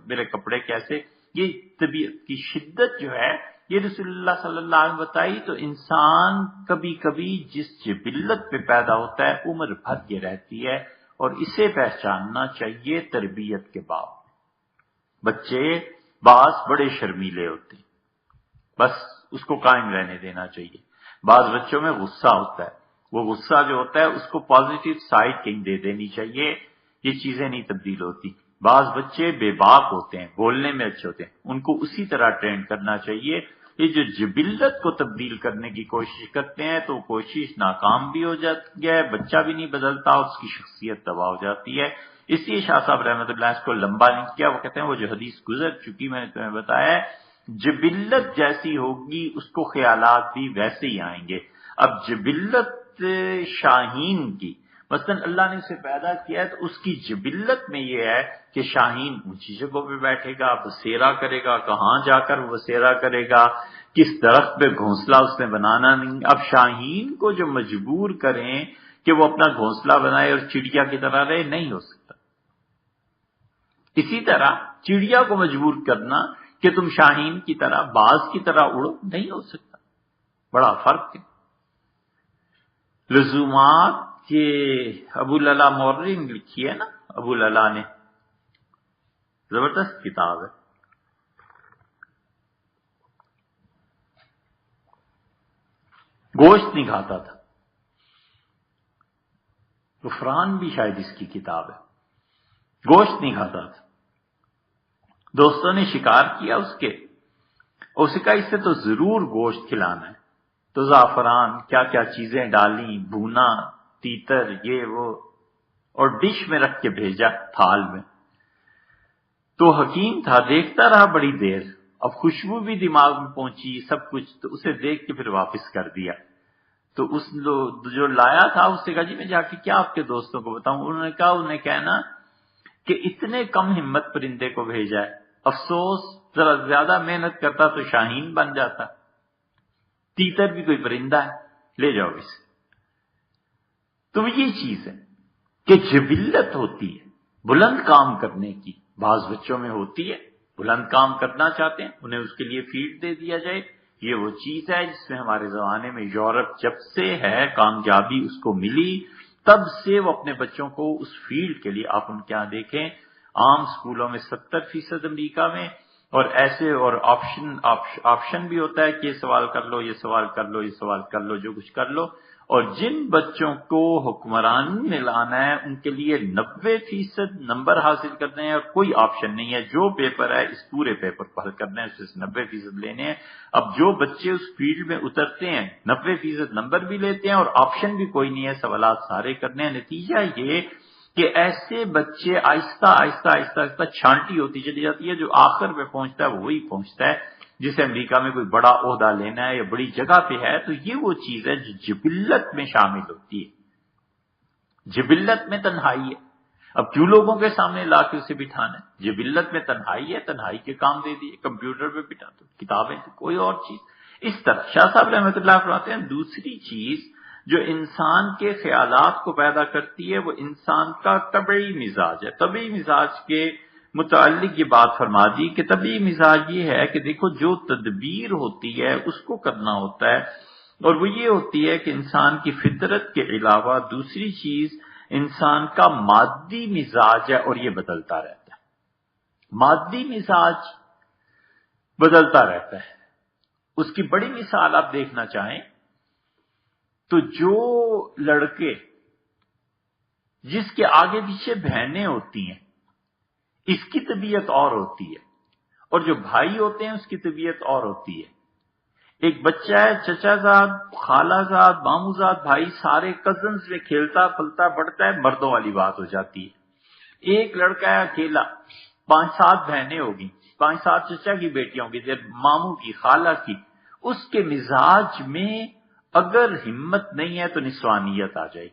میرے کپڑے کیسے، یہ طبیعت کی شدت جو ہے یہ رسول اللہ صلی اللہ علیہ وسلم بتائی۔ تو انسان کبھی کبھی جس جبلت پہ پیدا ہوتا ہے عمر بھر یہ رہتی ہے، اور اسے پہچاننا چاہیے تربیت کے بعد۔ بچے بعض بڑے شرمیلے ہوتے ہیں، بس اس کو قائم رہنے دینا چاہیے۔ بعض بچوں میں غصہ ہوتا ہے، وہ غصہ جو ہوتا ہے اس کو پازیٹیو سائڈ کہیں دے دینی چاہیے، یہ چیزیں نہیں تبدیل ہوتی۔ بعض بچے بے باک ہوتے ہیں، بولنے میں اچھے ہوتے ہیں، ان کو اسی طرح ٹرین کرنا چاہیے۔ یہ جو جبلت کو تبدیل کرنے کی کوشش کرتے ہیں تو کوشش ناکام بھی ہو جاتی ہے، بچہ بھی نہیں بدلتا اور اس کی شخصیت تباہ ہو جاتی ہے۔ اس لیے شاہ صاحب رحمۃ اللہ اس کو لمبا نہیں کیا، وہ کہتے ہیں وہ جو حدیث گزر چکی میں نے تمہیں بتایا ہے، جبلت جیسی ہوگی اس کو خیالات بھی ویسے ہی آئیں گے۔ اب جبلت شاہین کی، مثلا اللہ نے اسے پیدا کیا ہے تو اس کی جبلت میں یہ ہے کہ شاہین اونچی جگہوں پہ بیٹھے گا، بسیرا کرے گا، کہاں جا کر وہ بسیرا کرے گا، کس درخت پہ گھونسلہ اس نے بنانا نہیں۔ اب شاہین کو جو مجبور کریں کہ وہ اپنا گھونسلہ بنائے اور چڑیا کی طرح رہے، نہیں ہو سکتا۔ اسی طرح چڑیا کو مجبور کرنا کہ تم شاہین کی طرح، باز کی طرح اڑو، نہیں ہو سکتا، بڑا فرق ہے۔ لزومات کے ابو للا مورری نے لکھی ہے نا، ابو للا نے، زبردست کتاب ہے۔ گوشت نہیں کھاتا تھا، غفران بھی شاید اس کی کتاب ہے، گوشت نہیں کھاتا تھا۔ دوستوں نے شکار کیا اس کے، اور اس کا اس سے تو ضرور گوشت کھلانا ہے، تو زعفران کیا کیا چیزیں ڈالیں، بھونا، تیتر، یہ وہ، اور ڈش میں رکھ کے بھیجا تھال میں۔ تو حکیم تھا، دیکھتا رہا بڑی دیر، اب خوشبو بھی دماغ میں پہنچی سب کچھ، تو اسے دیکھ کے پھر واپس کر دیا۔ تو اس جو لایا تھا اس سے کہا جی میں جا کے کیا آپ کے دوستوں کو بتاؤں؟ انہوں نے کہا انہیں کہنا کہ اتنے کم ہمت پرندے کو بھیجا ہے، افسوس ذرا زیادہ محنت کرتا تو شاہین بن جاتا۔ تیتر بھی کوئی پرندہ ہے، لے جاؤ اسے۔ تو یہ چیز ہے کہ جبلت ہوتی ہے بلند کام کرنے کی، بعض بچوں میں ہوتی ہے، بلند کام کرنا چاہتے ہیں، انہیں اس کے لیے فیلڈ دے دیا جائے۔ یہ وہ چیز ہے جس میں ہمارے زمانے میں یورپ جب سے ہے کامیابی اس کو ملی، تب سے وہ اپنے بچوں کو اس فیلڈ کے لیے، آپ ان کے یہاں دیکھیں عام سکولوں میں 70% امریکہ میں، اور ایسے اور آپشن بھی ہوتا ہے کہ یہ سوال کر لو، یہ سوال کر لو، یہ سوال کر لو، جو کچھ کر لو۔ اور جن بچوں کو حکمرانی میں لانا ہے ان کے لیے 90% نمبر حاصل کرنے ہیں، اور کوئی آپشن نہیں ہے، جو پیپر ہے اس پورے پیپر کو حل کرنا ہے، اس سے 90% لینے ہیں۔ اب جو بچے اس فیلڈ میں اترتے ہیں 90% نمبر بھی لیتے ہیں اور آپشن بھی کوئی نہیں ہے، سوالات سارے کرنے ہیں۔ نتیجہ یہ کہ ایسے بچے آہستہ آہستہ آہستہ آہستہ چھانٹی ہوتی چلی جاتی ہے، جو آخر میں پہنچتا ہے وہی پہنچتا ہے جسے امریکہ میں کوئی بڑا عہدہ لینا ہے یا بڑی جگہ پہ ہے۔ تو یہ وہ چیز ہے جو جبلت میں شامل ہوتی ہے۔ جبلت میں تنہائی ہے، اب کیوں لوگوں کے سامنے لا کے اسے بٹھانا ہے؟ جبلت میں تنہائی ہے، تنہائی کے کام دے دیے، کمپیوٹر پہ بٹھا دو، کتابیں تو کوئی اور چیز۔ اس طرح شاہ صاحب رحمۃ اللہ فرماتے ہیں دوسری چیز جو انسان کے خیالات کو پیدا کرتی ہے وہ انسان کا طبعی مزاج ہے۔ طبعی مزاج کے متعلق یہ بات فرما دی کہ طبعی مزاج یہ ہے کہ دیکھو جو تدبیر ہوتی ہے اس کو کرنا ہوتا ہے، اور وہ یہ ہوتی ہے کہ انسان کی فطرت کے علاوہ دوسری چیز انسان کا مادی مزاج ہے، اور یہ بدلتا رہتا ہے۔ مادی مزاج بدلتا رہتا ہے۔ اس کی بڑی مثال آپ دیکھنا چاہیں تو جو لڑکے جس کے آگے پیچھے بہنیں ہوتی ہیں اس کی طبیعت اور ہوتی ہے، اور جو بھائی ہوتے ہیں اس کی طبیعت اور ہوتی ہے۔ ایک بچہ ہے، چچا زاد، خالہ زاد، مامو زاد، بھائی سارے کزنز میں کھیلتا پلتا بڑھتا ہے، مردوں والی بات ہو جاتی ہے۔ ایک لڑکا ہے اکیلا، 5-7 بہنیں ہوگی، 5-7 چچا کی بیٹیاں ہوں گی، ماموں کی، خالہ کی، اس کے مزاج میں اگر ہمت نہیں ہے تو نسوانیت آ جائے،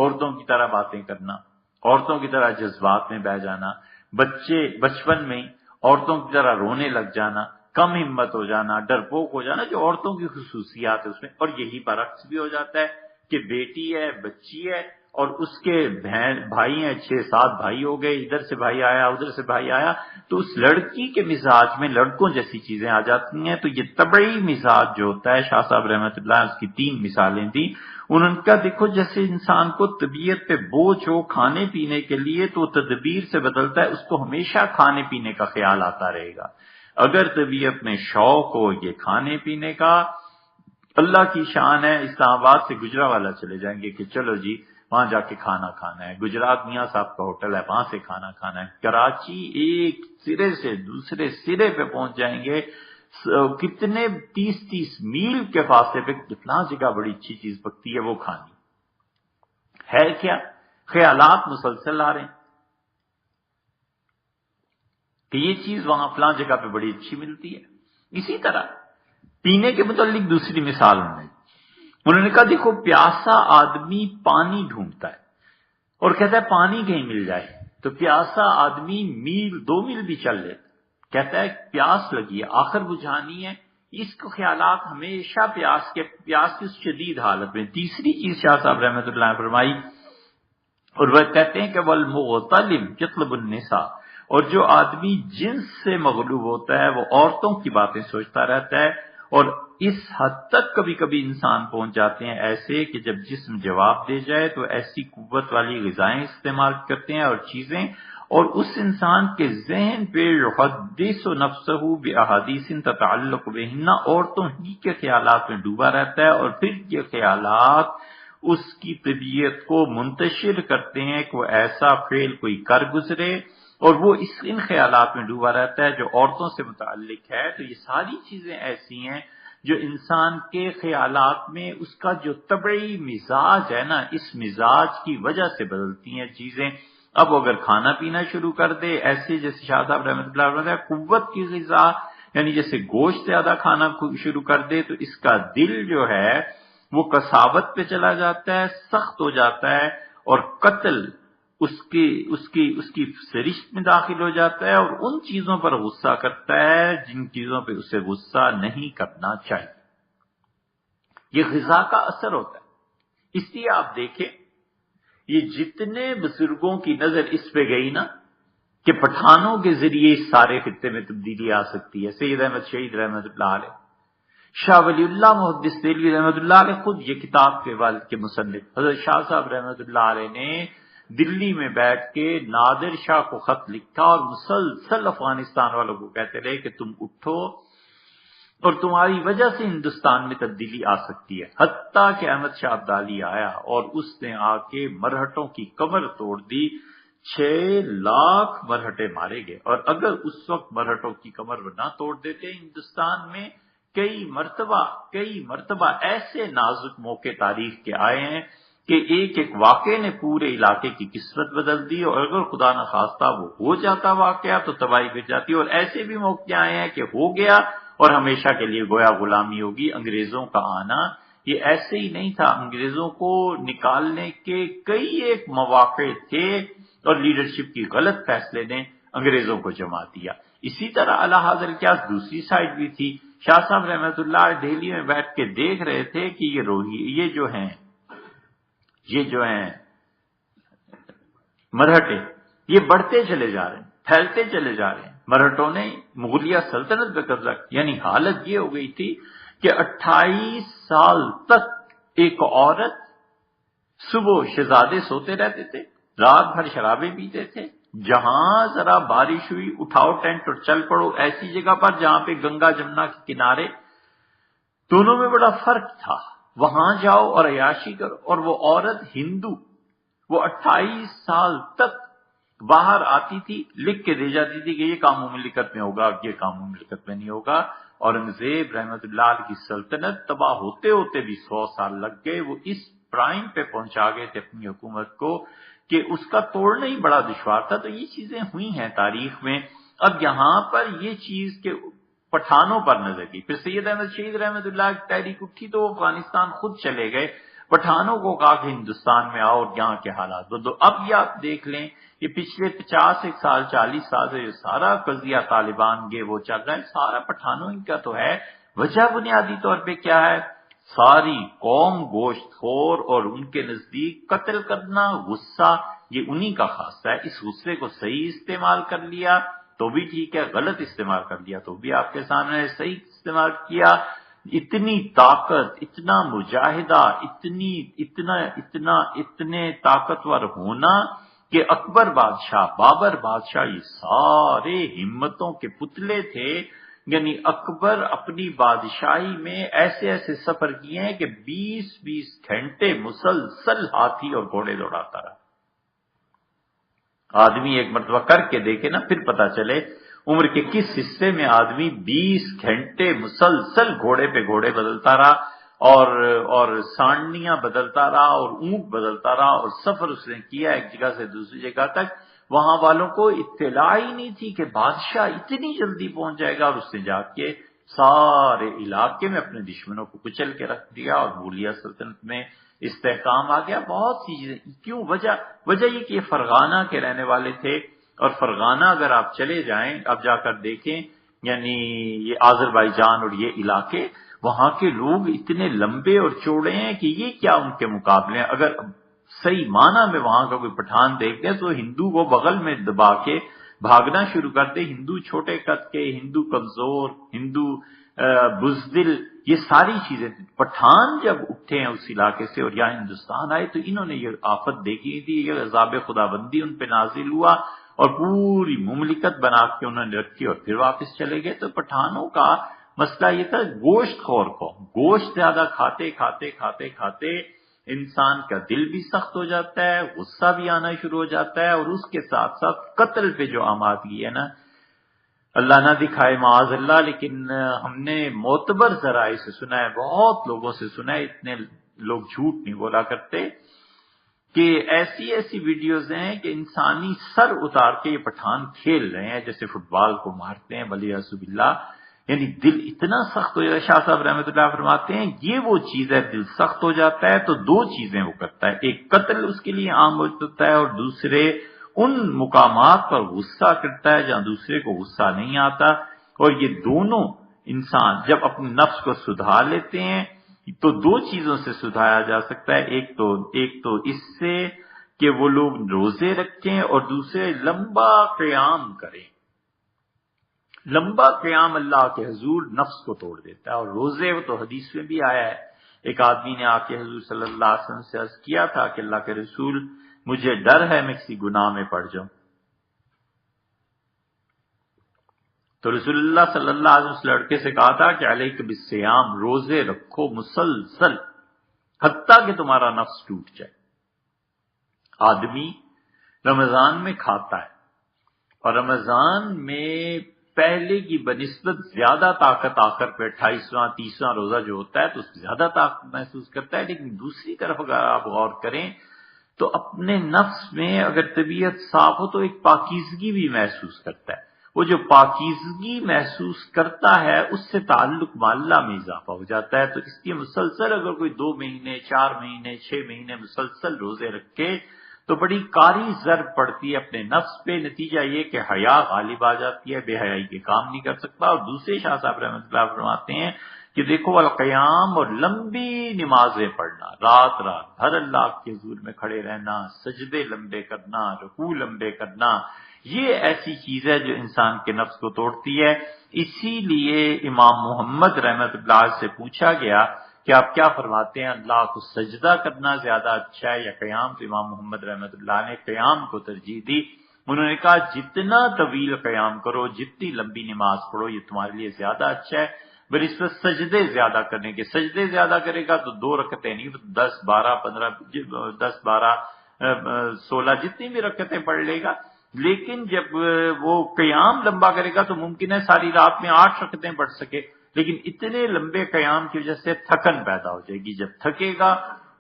عورتوں کی طرح باتیں کرنا، عورتوں کی طرح جذبات میں بہ جانا، بچے بچپن میں ہی عورتوں کی طرح رونے لگ جانا، کم ہمت ہو جانا، ڈرپوک ہو جانا، جو عورتوں کی خصوصیات ہے اس میں. اور یہی برعکس بھی ہو جاتا ہے کہ بیٹی ہے، بچی ہے، اور اس کے بھائی ہیں، 6-7 بھائی ہو گئے، ادھر سے بھائی آیا، ادھر سے بھائی آیا، تو اس لڑکی کے مزاج میں لڑکوں جیسی چیزیں آ جاتی ہیں. تو یہ طبعی مزاج جو ہوتا ہے، شاہ صاحب رحمۃ اللہ، اس کی 3 مثالیں تھیں. انہوں نے کہا دیکھو جیسے انسان کو طبیعت پہ بوجھ ہو کھانے پینے کے لیے تو تدبیر سے بدلتا ہے، اس کو ہمیشہ کھانے پینے کا خیال آتا رہے گا. اگر طبیعت میں شوق ہو یہ کھانے پینے کا، اللہ کی شان ہے، اسلام آباد سے گجرانوالہ چلے جائیں گے کہ چلو جی وہاں جا کے کھانا کھانا ہے، گجرات میاں صاحب کا ہوٹل ہے وہاں سے کھانا کھانا ہے، کراچی ایک سرے سے دوسرے سرے پہ پہنچ جائیں گے، کتنے 30 میل کے فاصلے پہ کتنا جگہ بڑی اچھی چیز پکتی ہے وہ کھانی ہے. کیا خیالات مسلسل آ رہے ہیں کہ یہ چیز وہاں فلاں جگہ پہ بڑی اچھی ملتی ہے. اسی طرح پینے کے متعلق دوسری مثال انہوں نے کہا دیکھو پیاسا آدمی پانی ڈھونڈتا ہے اور کہتا ہے پانی کہیں مل جائے، تو پیاسا آدمی 2 میل بھی چل لیتا، کہتا ہے پیاس لگی ہے آخر بجھانی ہے. اس کو خیالات ہمیشہ پیاس کی شدید حالت میں. تیسری چیز شاہ صاحب رحمۃ اللہ نے فرمائی، اور وہ کہتے ہیں کہ والمغتلب یطلب النساء، اور جو آدمی جنس سے مغلوب ہوتا ہے وہ عورتوں کی باتیں سوچتا رہتا ہے. اور اس حد تک کبھی کبھی انسان پہنچ جاتے ہیں ایسے کہ جب جسم جواب دے جائے تو ایسی قوت والی غذائیں استعمال کرتے ہیں اور چیزیں، اور اس انسان کے ذہن پہ یحدث نفسہ باحادیث تتعلق بہن، عورتوں ہی کے خیالات میں ڈوبا رہتا ہے، اور پھر یہ خیالات اس کی طبیعت کو منتشر کرتے ہیں کہ وہ ایسا فعل کوئی کر گزرے، اور وہ ان خیالات میں ڈوبا رہتا ہے جو عورتوں سے متعلق ہے. تو یہ ساری چیزیں ایسی ہیں جو انسان کے خیالات میں اس کا جو طبعی مزاج ہے نا، اس مزاج کی وجہ سے بدلتی ہیں چیزیں. اب اگر کھانا پینا شروع کر دے ایسے جیسے شاہ صاحب رحمۃ اللہ علیہ قوت کی غذا، یعنی جیسے گوشت زیادہ کھانا شروع کر دے تو اس کا دل جو ہے وہ قساوت پہ چلا جاتا ہے، سخت ہو جاتا ہے، اور قتل اس کی سرشت میں داخل ہو جاتا ہے، اور ان چیزوں پر غصہ کرتا ہے جن چیزوں پہ اسے غصہ نہیں کرنا چاہیے. یہ غذا کا اثر ہوتا ہے. اس لیے آپ دیکھیں یہ جتنے بزرگوں کی نظر اس پہ گئی نا کہ پٹھانوں کے ذریعے اس سارے خطے میں تبدیلی آ سکتی ہے. سید احمد شہید رحمۃ اللہ علیہ، شاہ ولی اللہ محدث دہلوی رحمۃ اللہ علیہ، خود یہ کتاب کے والد کے مصنف حضرت شاہ صاحب رحمۃ اللہ علیہ نے دلی میں بیٹھ کے نادر شاہ کو خط لکھا اور مسلسل افغانستان والوں کو کہتے رہے کہ تم اٹھو اور تمہاری وجہ سے ہندوستان میں تبدیلی آ سکتی ہے. حتیٰ کہ احمد شاہ ابدالی آیا اور اس نے آ کے مرہٹوں کی کمر توڑ دی. 6 لاکھ مرہٹے مارے گئے، اور اگر اس وقت مرہٹوں کی کمر نہ توڑ دیتے ہندوستان میں کئی مرتبہ ایسے نازک موقع تاریخ کے آئے ہیں کہ ایک واقعے نے پورے علاقے کی قسمت بدل دی، اور اگر خدا نہ خواستہ وہ ہو جاتا واقعہ تو تباہی گر جاتی. اور ایسے بھی موقع آئے ہیں کہ ہو گیا اور ہمیشہ کے لیے گویا غلامی ہوگی. انگریزوں کا آنا یہ ایسے ہی نہیں تھا، انگریزوں کو نکالنے کے کئی ایک مواقع تھے اور لیڈرشپ کی غلط فیصلے نے انگریزوں کو جما دیا. اسی طرح اعلیٰ حضرت کیا دوسری سائڈ بھی تھی. شاہ صاحب رحمۃ اللہ دہلی میں بیٹھ کے دیکھ رہے تھے کہ یہ جو ہیں مرہٹے یہ بڑھتے چلے جا رہے ہیں، پھیلتے چلے جا رہے ہیں. مرہٹوں نے مغلیہ سلطنت پہ قبضہ کیا. یعنی حالت یہ ہو گئی تھی کہ 28 سال تک ایک عورت صبح شہزادے سوتے رہتے تھے، رات بھر شرابیں پیتے تھے. جہاں ذرا بارش ہوئی اٹھاؤ ٹینٹ اور چل پڑو ایسی جگہ پر جہاں پہ گنگا جمنا کے کنارے. دونوں میں بڑا فرق تھا. وہاں جاؤ اور عیاشی کرو، اور وہ عورت ہندو وہ 28 سال تک باہر آتی تھی، لکھ کے دے جاتی تھی کہ یہ کام مملکت میں ہوگا، یہ کام مملکت میں نہیں ہوگا. اورنگزیب رحمت اللہ علیہ کی سلطنت تباہ ہوتے ہوتے بھی 100 سال لگ گئے. وہ اس پرائم پہ پہنچا گئے تھے اپنی حکومت کو کہ اس کا توڑنا ہی بڑا دشوار تھا. تو یہ چیزیں ہوئی ہیں تاریخ میں. اب یہاں پر یہ چیز کہ پٹھانوں پر نظر کی، پھر سید احمد شہید رحمت اللہ کی تحریک اٹھی تو وہ افغانستان خود چلے گئے. پٹھانوں کو کہا کہ ہندوستان میں آؤ اور یہاں کے حالات بدلو۔ اب یہ آپ دیکھ لیں یہ پچھلے 50 سال 40 سال سے جو سارا قضیہ طالبان یہ وہ چل رہا ہے، سارا پٹھانوں کا تو ہے۔ وجہ بنیادی طور پہ کیا ہے؟ ساری قوم گوشت خور، اور ان کے نزدیک قتل کرنا غصہ یہ انہی کا خاصہ ہے۔ اس غصے کو صحیح استعمال کر لیا تو بھی ٹھیک ہے، غلط استعمال کر لیا تو بھی آپ کے سامنے صحیح استعمال کیا۔ اتنی طاقت، اتنا مجاہدہ، اتنے طاقتور ہونا کہ اکبر بادشاہ، بابر بادشاہ یہ سارے ہمتوں کے پتلے تھے۔ یعنی اکبر اپنی بادشاہی میں ایسے ایسے سفر کیے ہیں کہ 20 گھنٹے مسلسل ہاتھی اور گھوڑے دوڑاتا رہا۔ آدمی ایک مرتبہ کر کے دیکھے نا، پھر پتا چلے عمر کے کس حصے میں آدمی 20 گھنٹے مسلسل گھوڑے پہ گھوڑے بدلتا رہا اور سانڈیاں بدلتا رہا اور اونٹ بدلتا رہا، اور سفر اس نے کیا ایک جگہ سے دوسری جگہ تک۔ وہاں والوں کو اطلاع ہی نہیں تھی کہ بادشاہ اتنی جلدی پہنچ جائے گا، اور اس نے جا کے سارے علاقے میں اپنے دشمنوں کو کچل کے رکھ دیا، اور بولیہ سلطنت میں استحکام آ گیا۔ بہت سی چیزیں کیوں، وجہ یہ کہ یہ فرغانہ کے رہنے والے تھے، اور فرغانہ اگر آپ چلے جائیں، اب جا کر دیکھیں، یعنی یہ آذربائیجان اور یہ علاقے، وہاں کے لوگ اتنے لمبے اور چوڑے ہیں کہ یہ کیا ان کے مقابلے ہیں۔ اگر صحیح معنی میں وہاں کا کوئی پٹھان دیکھ لیں تو ہندو کو بغل میں دبا کے بھاگنا شروع کر دے۔ ہندو چھوٹے قد کے، ہندو کمزور، ہندو بزدل، یہ ساری چیزیں۔ پٹھان جب اٹھے ہیں اس علاقے سے اور یہاں ہندوستان آئے تو انہوں نے یہ آفت دیکھی تھی، یہ عذاب خدا بندی ان پہ نازل ہوا، اور پوری مملکت بنا کے انہوں نے رکھی اور پھر واپس چلے گئے۔ تو پٹھانوں کا مسئلہ یہ تھا، گوشت خور کو، گوشت زیادہ کھاتے کھاتے کھاتے کھاتے انسان کا دل بھی سخت ہو جاتا ہے، غصہ بھی آنا شروع ہو جاتا ہے، اور اس کے ساتھ ساتھ قتل پہ جو آمادگی ہے نا، اللہ نہ دکھائے معاذ اللہ، لیکن ہم نے معتبر ذرائع سے سنا ہے، بہت لوگوں سے سنا ہے، اتنے لوگ جھوٹ نہیں بولا کرتے، کہ ایسی ویڈیوز ہیں کہ انسانی سر اتار کے یہ پٹھان کھیل رہے ہیں جیسے فٹ بال کو مارتے ہیں، ولیعص باللہ۔ یعنی دل اتنا سخت ہو جاتا ہے۔ شاہ صاحب رحمۃ اللہ فرماتے ہیں یہ وہ چیز ہے، دل سخت ہو جاتا ہے تو دو چیزیں وہ کرتا ہے، ایک قتل اس کے لیے عام ہو جاتا ہے، اور دوسرے ان مقامات پر غصہ کرتا ہے جہاں دوسرے کو غصہ نہیں آتا۔ اور یہ دونوں انسان جب اپنے نفس کو سدھار لیتے ہیں تو دو چیزوں سے سدھارا جا سکتا ہے، ایک تو اس سے کہ وہ لوگ روزے رکھیں، اور دوسرے لمبا قیام کریں۔ لمبا قیام اللہ کے حضور نفس کو توڑ دیتا ہے، اور روزے وہ تو حدیث میں بھی آیا ہے۔ ایک آدمی نے آ کے حضور صلی اللہ علیہ وسلم سے عرض کیا تھا کہ اللہ کے رسول مجھے ڈر ہے میں کسی گناہ میں پڑ جاؤں، تو رسول اللہ صلی اللہ علیہ وسلم اس لڑکے سے کہا تھا کہ علیک بالصیام، روزے رکھو مسلسل حتیٰ کہ تمہارا نفس ٹوٹ جائے۔ آدمی رمضان میں کھاتا ہے، اور رمضان میں پہلے کی بنسبت زیادہ طاقت آ کر پہ 28واں 30واں روزہ جو ہوتا ہے تو اس میں زیادہ طاقت محسوس کرتا ہے، لیکن دوسری طرف اگر آپ غور کریں تو اپنے نفس میں اگر طبیعت صاف ہو تو ایک پاکیزگی بھی محسوس کرتا ہے۔ وہ جو پاکیزگی محسوس کرتا ہے اس سے تعلق مع اللہ میں اضافہ ہو جاتا ہے۔ تو اس لیے مسلسل اگر کوئی 2 مہینے 4 مہینے 6 مہینے مسلسل روزے رکھے تو بڑی کاری ضرب پڑتی ہے اپنے نفس پہ۔ نتیجہ یہ کہ حیا غالب آ جاتی ہے، بے حیائی کے کام نہیں کر سکتا۔ اور دوسرے شاہ صاحب رحمۃ اللہ فرماتے ہیں کہ دیکھو القیام، اور لمبی نمازیں پڑھنا، رات بھر اللہ کے حضور میں کھڑے رہنا، سجدے لمبے کرنا، رکوع لمبے کرنا، یہ ایسی چیز ہے جو انسان کے نفس کو توڑتی ہے۔ اسی لیے امام محمد رحمۃ اللہ سے پوچھا گیا کہ آپ کیا فرماتے ہیں، اللہ کو سجدہ کرنا زیادہ اچھا ہے یا قیام؟ تو امام محمد رحمۃ اللہ نے قیام کو ترجیح دی۔ انہوں نے کہا جتنا طویل قیام کرو، جتنی لمبی نماز پڑھو، یہ تمہارے لیے زیادہ اچھا ہے بنسبت سجدے زیادہ کرنے کے۔ سجدے زیادہ کرے گا تو 2 رکعتیں نہیں، 10 12 15 10 12 16 جتنی بھی رکعتیں پڑھ لے گا، لیکن جب وہ قیام لمبا کرے گا تو ممکن ہے ساری رات میں 8 رکعتیں پڑھ سکے، لیکن اتنے لمبے قیام کی وجہ سے تھکن پیدا ہو جائے گی۔ جب تھکے گا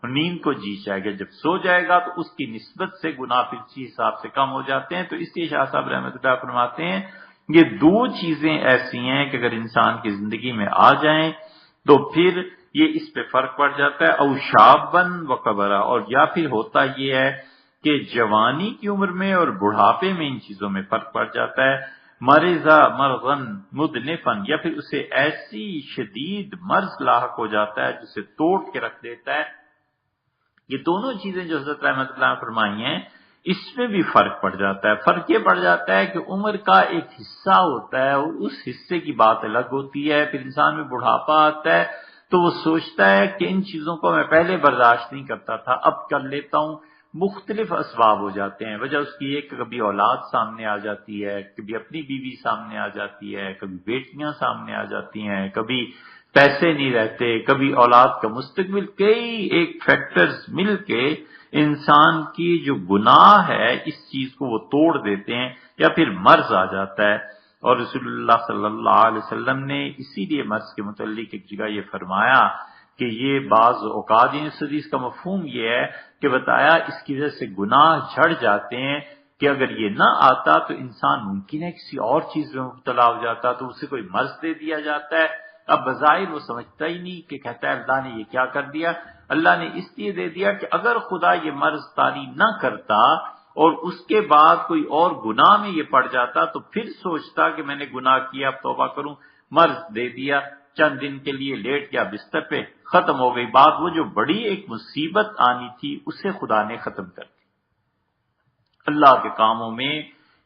نیند کو جی جائے گا، جب سو جائے گا تو اس کی نسبت سے گناہ پھر اسی حساب سے کم ہو جاتے ہیں۔ تو اس لیے شاہ صاحب رحمۃ اللہ فرماتے ہیں یہ 2 چیزیں ایسی ہیں کہ اگر انسان کی زندگی میں آ جائیں تو پھر یہ اس پہ فرق پڑ جاتا ہے. او شابن و کبرا، اور یا پھر ہوتا یہ ہے کہ جوانی کی عمر میں اور بڑھاپے میں ان چیزوں میں فرق پڑ جاتا ہے. مرضا مرغن مدنفن، یا پھر اسے ایسی شدید مرض لاحق ہو جاتا ہے جسے توڑ کے رکھ دیتا ہے. یہ دونوں چیزیں جو حضرت رحمۃ اللہ فرمائی ہیں اس میں بھی فرق پڑ جاتا ہے. فرق یہ پڑ جاتا ہے کہ عمر کا ایک حصہ ہوتا ہے اور اس حصے کی بات الگ ہوتی ہے. پھر انسان میں بڑھاپا آتا ہے تو وہ سوچتا ہے کہ ان چیزوں کو میں پہلے برداشت نہیں کرتا تھا، اب کر لیتا ہوں. مختلف اسباب ہو جاتے ہیں. وجہ اس کی یہ کہ کبھی اولاد سامنے آ جاتی ہے، کبھی اپنی بیوی سامنے آ جاتی ہے، کبھی بیٹیاں سامنے آ جاتی ہیں، کبھی پیسے نہیں رہتے، کبھی اولاد کا مستقبل. کئی ایک فیکٹرز مل کے انسان کی جو گناہ ہے اس چیز کو وہ توڑ دیتے ہیں، یا پھر مرض آ جاتا ہے. اور رسول اللہ صلی اللہ علیہ وسلم نے اسی لیے مرض کے متعلق ایک جگہ یہ فرمایا کہ یہ بعض اوقات اس حدیث کا مفہوم یہ ہے کہ بتایا اس کی وجہ سے گناہ جھڑ جاتے ہیں کہ اگر یہ نہ آتا تو انسان ممکن ہے کسی اور چیز میں مبتلا ہو جاتا، تو اسے کوئی مرض دے دیا جاتا ہے. اب بظاہر وہ سمجھتا ہی نہیں کہ کہتا ہے اللہ نے یہ کیا کر دیا. اللہ نے اس لیے دے دیا کہ اگر خدا یہ مرض طاری نہ کرتا اور اس کے بعد کوئی اور گناہ میں یہ پڑ جاتا تو پھر سوچتا کہ میں نے گناہ کیا اب توبہ کروں. مرض دے دیا، چند دن کے لیے لیٹ گیا بستر پہ، ختم ہو گئی بات. وہ جو بڑی ایک مصیبت آنی تھی اسے خدا نے ختم کر دی. اللہ کے کاموں میں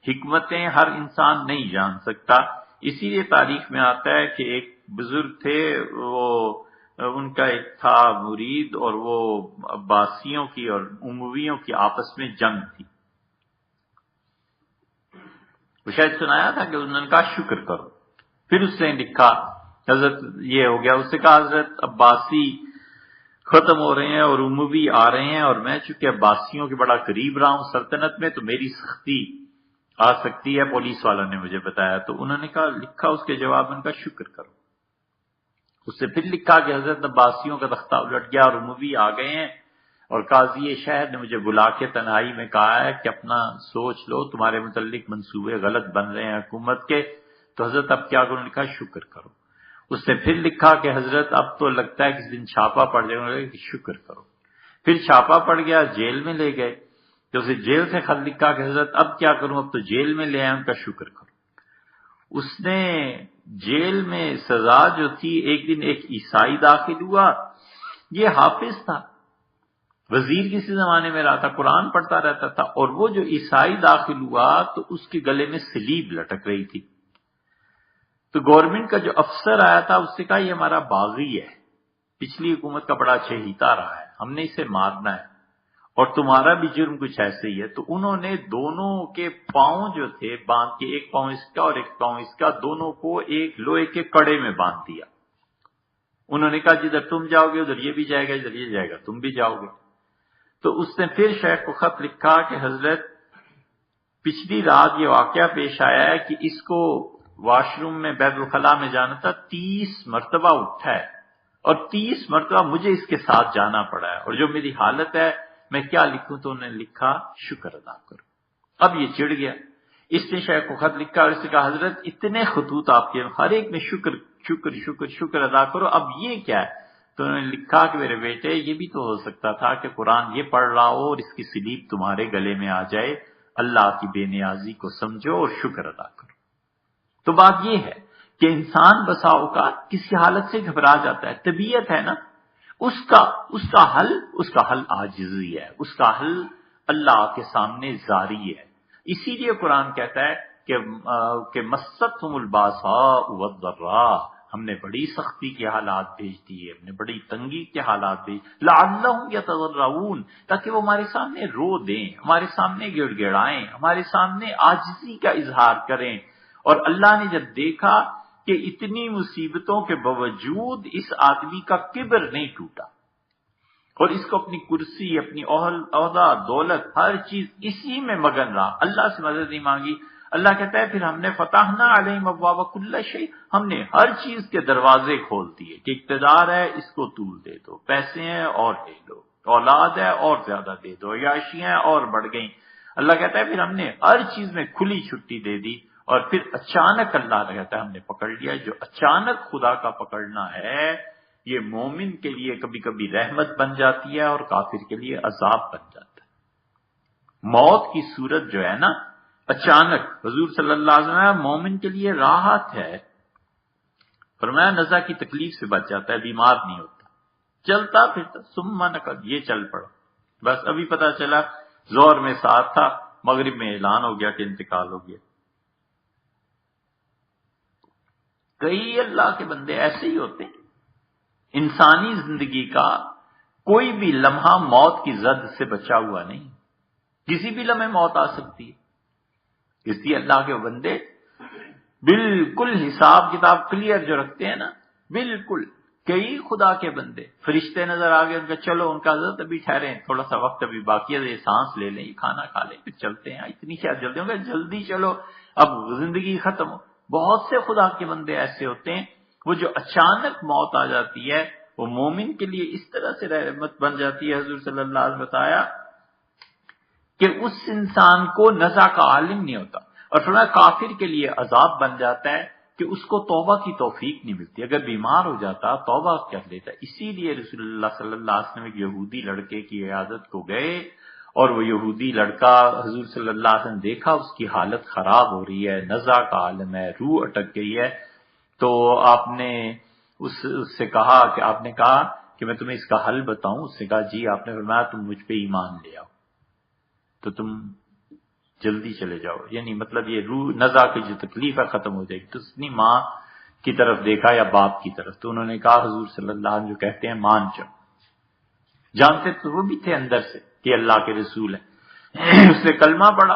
حکمتیں ہر انسان نہیں جان سکتا. اسی لیے تاریخ میں آتا ہے کہ ایک بزرگ تھے، وہ ان کا ایک تھا مرید، اور وہ عباسیوں کی اور امویوں کی آپس میں جنگ تھی. وہ شاید سنایا تھا کہ انہوں نے کہا شکر کرو. پھر اس نے لکھا حضرت یہ ہو گیا، اس سے کہا حضرت عباسی ختم ہو رہے ہیں اور اموی آ رہے ہیں، اور میں چونکہ عباسیوں کے بڑا قریب رہا ہوں سلطنت میں تو میری سختی آ سکتی ہے، پولیس والا نے مجھے بتایا. تو انہوں نے کہا لکھا اس کے جواب میں، ان کا شکر کرو. اس سے پھر لکھا کہ حضرت عباسیوں کا تختہ الٹ گیا اور اموی آ گئے ہیں، اور قاضی شہر نے مجھے بلا کے تنہائی میں کہا ہے کہ اپنا سوچ لو، تمہارے متعلق منصوبے غلط بن رہے ہیں حکومت کے. تو حضرت اب کیا کروں؟ لکھا شکر کرو. اس نے پھر لکھا کہ حضرت اب تو لگتا ہے کسی دن چھاپا پڑ جائے گا کہ شکر کرو. پھر چھاپا پڑ گیا، جیل میں لے گئے. تو اسے جیل سے خط لکھا کہ حضرت اب کیا کروں، اب تو جیل میں لے آئے، ان کا شکر کرو. اس نے جیل میں سزا جو تھی، ایک دن ایک عیسائی داخل ہوا، یہ حافظ تھا، وزیر کسی زمانے میں رہا تھا، قرآن پڑھتا رہتا تھا، اور وہ جو عیسائی داخل ہوا تو اس کے گلے میں سلیب لٹک رہی تھی. تو گورنمنٹ کا جو افسر آیا تھا اس سے کہا یہ ہمارا باغی ہے، پچھلی حکومت کا بڑا چہیتا رہا ہے، ہم نے اسے مارنا ہے، اور تمہارا بھی جرم کچھ ایسے ہی ہے. تو انہوں نے دونوں کے پاؤں جو تھے باندھ کے، ایک پاؤں اس کا اور ایک پاؤں اس کا، دونوں کو ایک لوہے کے کڑے میں باندھ دیا. انہوں نے کہا جدھر تم جاؤ گے ادھر یہ بھی جائے گا، ادھر یہ جائے گا، تم بھی جاؤ گے. تو اس نے پھر شیخ کو خط لکھا کہ حضرت پچھلی رات یہ واقعہ پیش آیا ہے کہ اس کو واش روم میں بیت الخلاء میں جانا تھا، 30 مرتبہ اٹھا ہے، اور 30 مرتبہ مجھے اس کے ساتھ جانا پڑا ہے، اور جو میری حالت ہے میں کیا لکھوں. تو انہوں نے لکھا شکر ادا کرو. اب یہ چڑ گیا، اس نے شیخ کو خط لکھا اور اس نے کہا حضرت اتنے خطوط آپ کے ہر ایک میں شکر شکر شکر شکر ادا کرو، اب یہ کیا ہے. تو انہوں نے لکھا کہ میرے بیٹے یہ بھی تو ہو سکتا تھا کہ قرآن یہ پڑھ رہا ہو اور اس کی سلیب تمہارے گلے میں آ جائے. اللہ کی بے نیازی کو سمجھو اور شکر ادا کرو. تو بات یہ ہے کہ انسان بسا اوقات کسی حالت سے گھبرا جاتا ہے، طبیعت ہے نا، اس کا حل عاجزی ہے، اس کا حل اللہ کے سامنے زاری ہے. اسی لیے قرآن کہتا ہے کہ مستہم الباساء والضراء، ہم نے بڑی سختی کے حالات بھیج دیے، ہم نے بڑی تنگی کے حالات بھیج، لعلہم یتضرعون، تاکہ وہ ہمارے سامنے رو دیں، ہمارے سامنے گڑ گڑائیں، ہمارے سامنے عاجزی کا اظہار کریں. اور اللہ نے جب دیکھا کہ اتنی مصیبتوں کے باوجود اس آدمی کا کبر نہیں ٹوٹا اور اس کو اپنی کرسی، اپنی عہدہ، دولت، ہر چیز اسی میں مگن رہا، اللہ سے مدد نہیں مانگی. اللہ کہتا ہے پھر ہم نے فتحنا علیہم ابواب کل شیء، ہم نے ہر چیز کے دروازے کھول دیے کہ اقتدار ہے اس کو طول دے دو، پیسے ہیں اور لے لو، اولاد ہے اور زیادہ دے دو، عیاشیاں اور بڑھ گئیں. اللہ کہتا ہے پھر ہم نے ہر چیز میں کھلی چھٹی دے دی. اور پھر اچانک اللہ کہتا ہے ہم نے پکڑ لیا. جو اچانک خدا کا پکڑنا ہے یہ مومن کے لیے کبھی کبھی رحمت بن جاتی ہے اور کافر کے لیے عذاب بن جاتا ہے۔ موت کی صورت جو ہے نا اچانک، حضور صلی اللہ علیہ وسلم مومن کے لیے راحت ہے، فرمایا نزع کی تکلیف سے بچ جاتا ہے، بیمار نہیں ہوتا، چلتا پھرتا، ثم نقد، یہ چل پڑا، بس ابھی پتا چلا ظہر میں ساتھ تھا، مغرب میں اعلان ہو گیا کہ انتقال ہو گیا۔ کئی اللہ کے بندے ایسے ہی ہوتے ہیں۔ انسانی زندگی کا کوئی بھی لمحہ موت کی زد سے بچا ہوا نہیں، کسی بھی لمحے موت آ سکتی ہے۔ اس لیے اللہ کے بندے بالکل حساب کتاب کلیئر جو رکھتے ہیں نا، بالکل۔ کئی خدا کے بندے فرشتے نظر آ گئے، ان کا چلو، ان کا حضرت ابھی ٹھہرے، تھوڑا سا وقت ابھی باقی ہے، یہ سانس لے لیں، یہ کھانا کھا لیں، پھر چلتے ہیں، اتنی کیا جلدی ہوگا، جلدی چلو اب زندگی ختم ہو۔ بہت سے خدا کے بندے ایسے ہوتے ہیں، وہ جو اچانک موت آ جاتی ہے وہ مومن کے لیے اس طرح سے رحمت بن جاتی ہے۔ حضور صلی اللہ علیہ وسلم بتایا کہ اس انسان کو نزع کا عالم نہیں ہوتا، اور فرمایا کافر کے لیے عذاب بن جاتا ہے کہ اس کو توبہ کی توفیق نہیں ملتی۔ اگر بیمار ہو جاتا توبہ کر لیتا۔ اسی لیے رسول اللہ صلی اللہ علیہ وسلم ایک یہودی لڑکے کی عیادت کو گئے، اور وہ یہودی لڑکا حضور صلی اللہ علیہ وسلم دیکھا اس کی حالت خراب ہو رہی ہے، نزع کا عالم ہے، روح اٹک گئی ہے، تو آپ نے اس سے کہا کہ آپ نے کہا کہ میں تمہیں اس کا حل بتاؤں؟ اس نے کہا جی۔ آپ نے فرمایا تم مجھ پہ ایمان لے آؤ تو تم جلدی چلے جاؤ، یعنی مطلب یہ روح نزع کی جو تکلیف ہے ختم ہو جائے گی۔ تو اس نے ماں کی طرف دیکھا یا باپ کی طرف، تو انہوں نے کہا حضور صلی اللہ علیہ وسلم جو کہتے ہیں مان جاؤ۔ جانتے تو وہ بھی تھے اندر سے کہ اللہ کے رسول ہیں، اس نے کلمہ پڑھا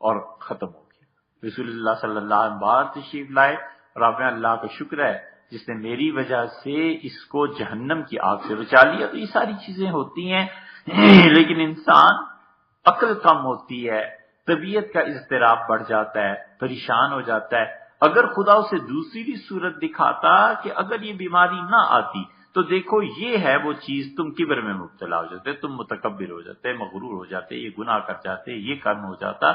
اور ختم ہو گیا۔ رسول اللہ صلی اللہ علیہ وسلم باہر تشریف لائے اور آپ نے اللہ کا شکر ہے جس نے میری وجہ سے اس کو جہنم کی آگ سے بچا لیا۔ تو یہ ساری چیزیں ہوتی ہیں، لیکن انسان عقل کم ہوتی ہے، طبیعت کا اضطراب بڑھ جاتا ہے، پریشان ہو جاتا ہے۔ اگر خدا اسے دوسری بھی صورت دکھاتا کہ اگر یہ بیماری نہ آتی تو دیکھو یہ ہے وہ چیز، تم کبر میں مبتلا ہو جاتے، تم متکبر ہو جاتے، مغرور ہو جاتے، یہ گناہ کر جاتے، یہ کرم ہو جاتا،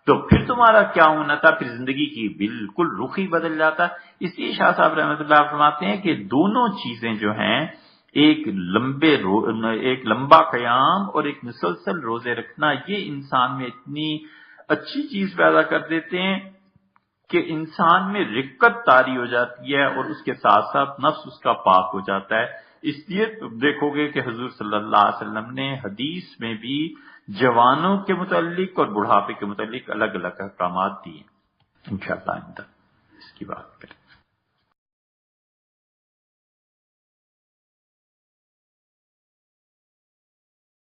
تو پھر تمہارا کیا ہونا تھا؟ پھر زندگی کی بالکل رخ ہی بدل جاتا۔ اس لیے شاہ صاحب رحمۃ اللہ فرماتے ہیں کہ دونوں چیزیں جو ہیں، ایک لمبا قیام اور ایک مسلسل روزے رکھنا، یہ انسان میں اتنی اچھی چیز پیدا کر دیتے ہیں کہ انسان میں رقت طاری ہو جاتی ہے، اور اس کے ساتھ ساتھ نفس اس کا پاک ہو جاتا ہے۔ اس لیے دیکھو گے کہ حضور صلی اللہ علیہ وسلم نے حدیث میں بھی جوانوں کے متعلق اور بڑھاپے کے متعلق الگ الگ احکامات دیے۔ انشاءاللہ آئندہ اس کی بات کریں۔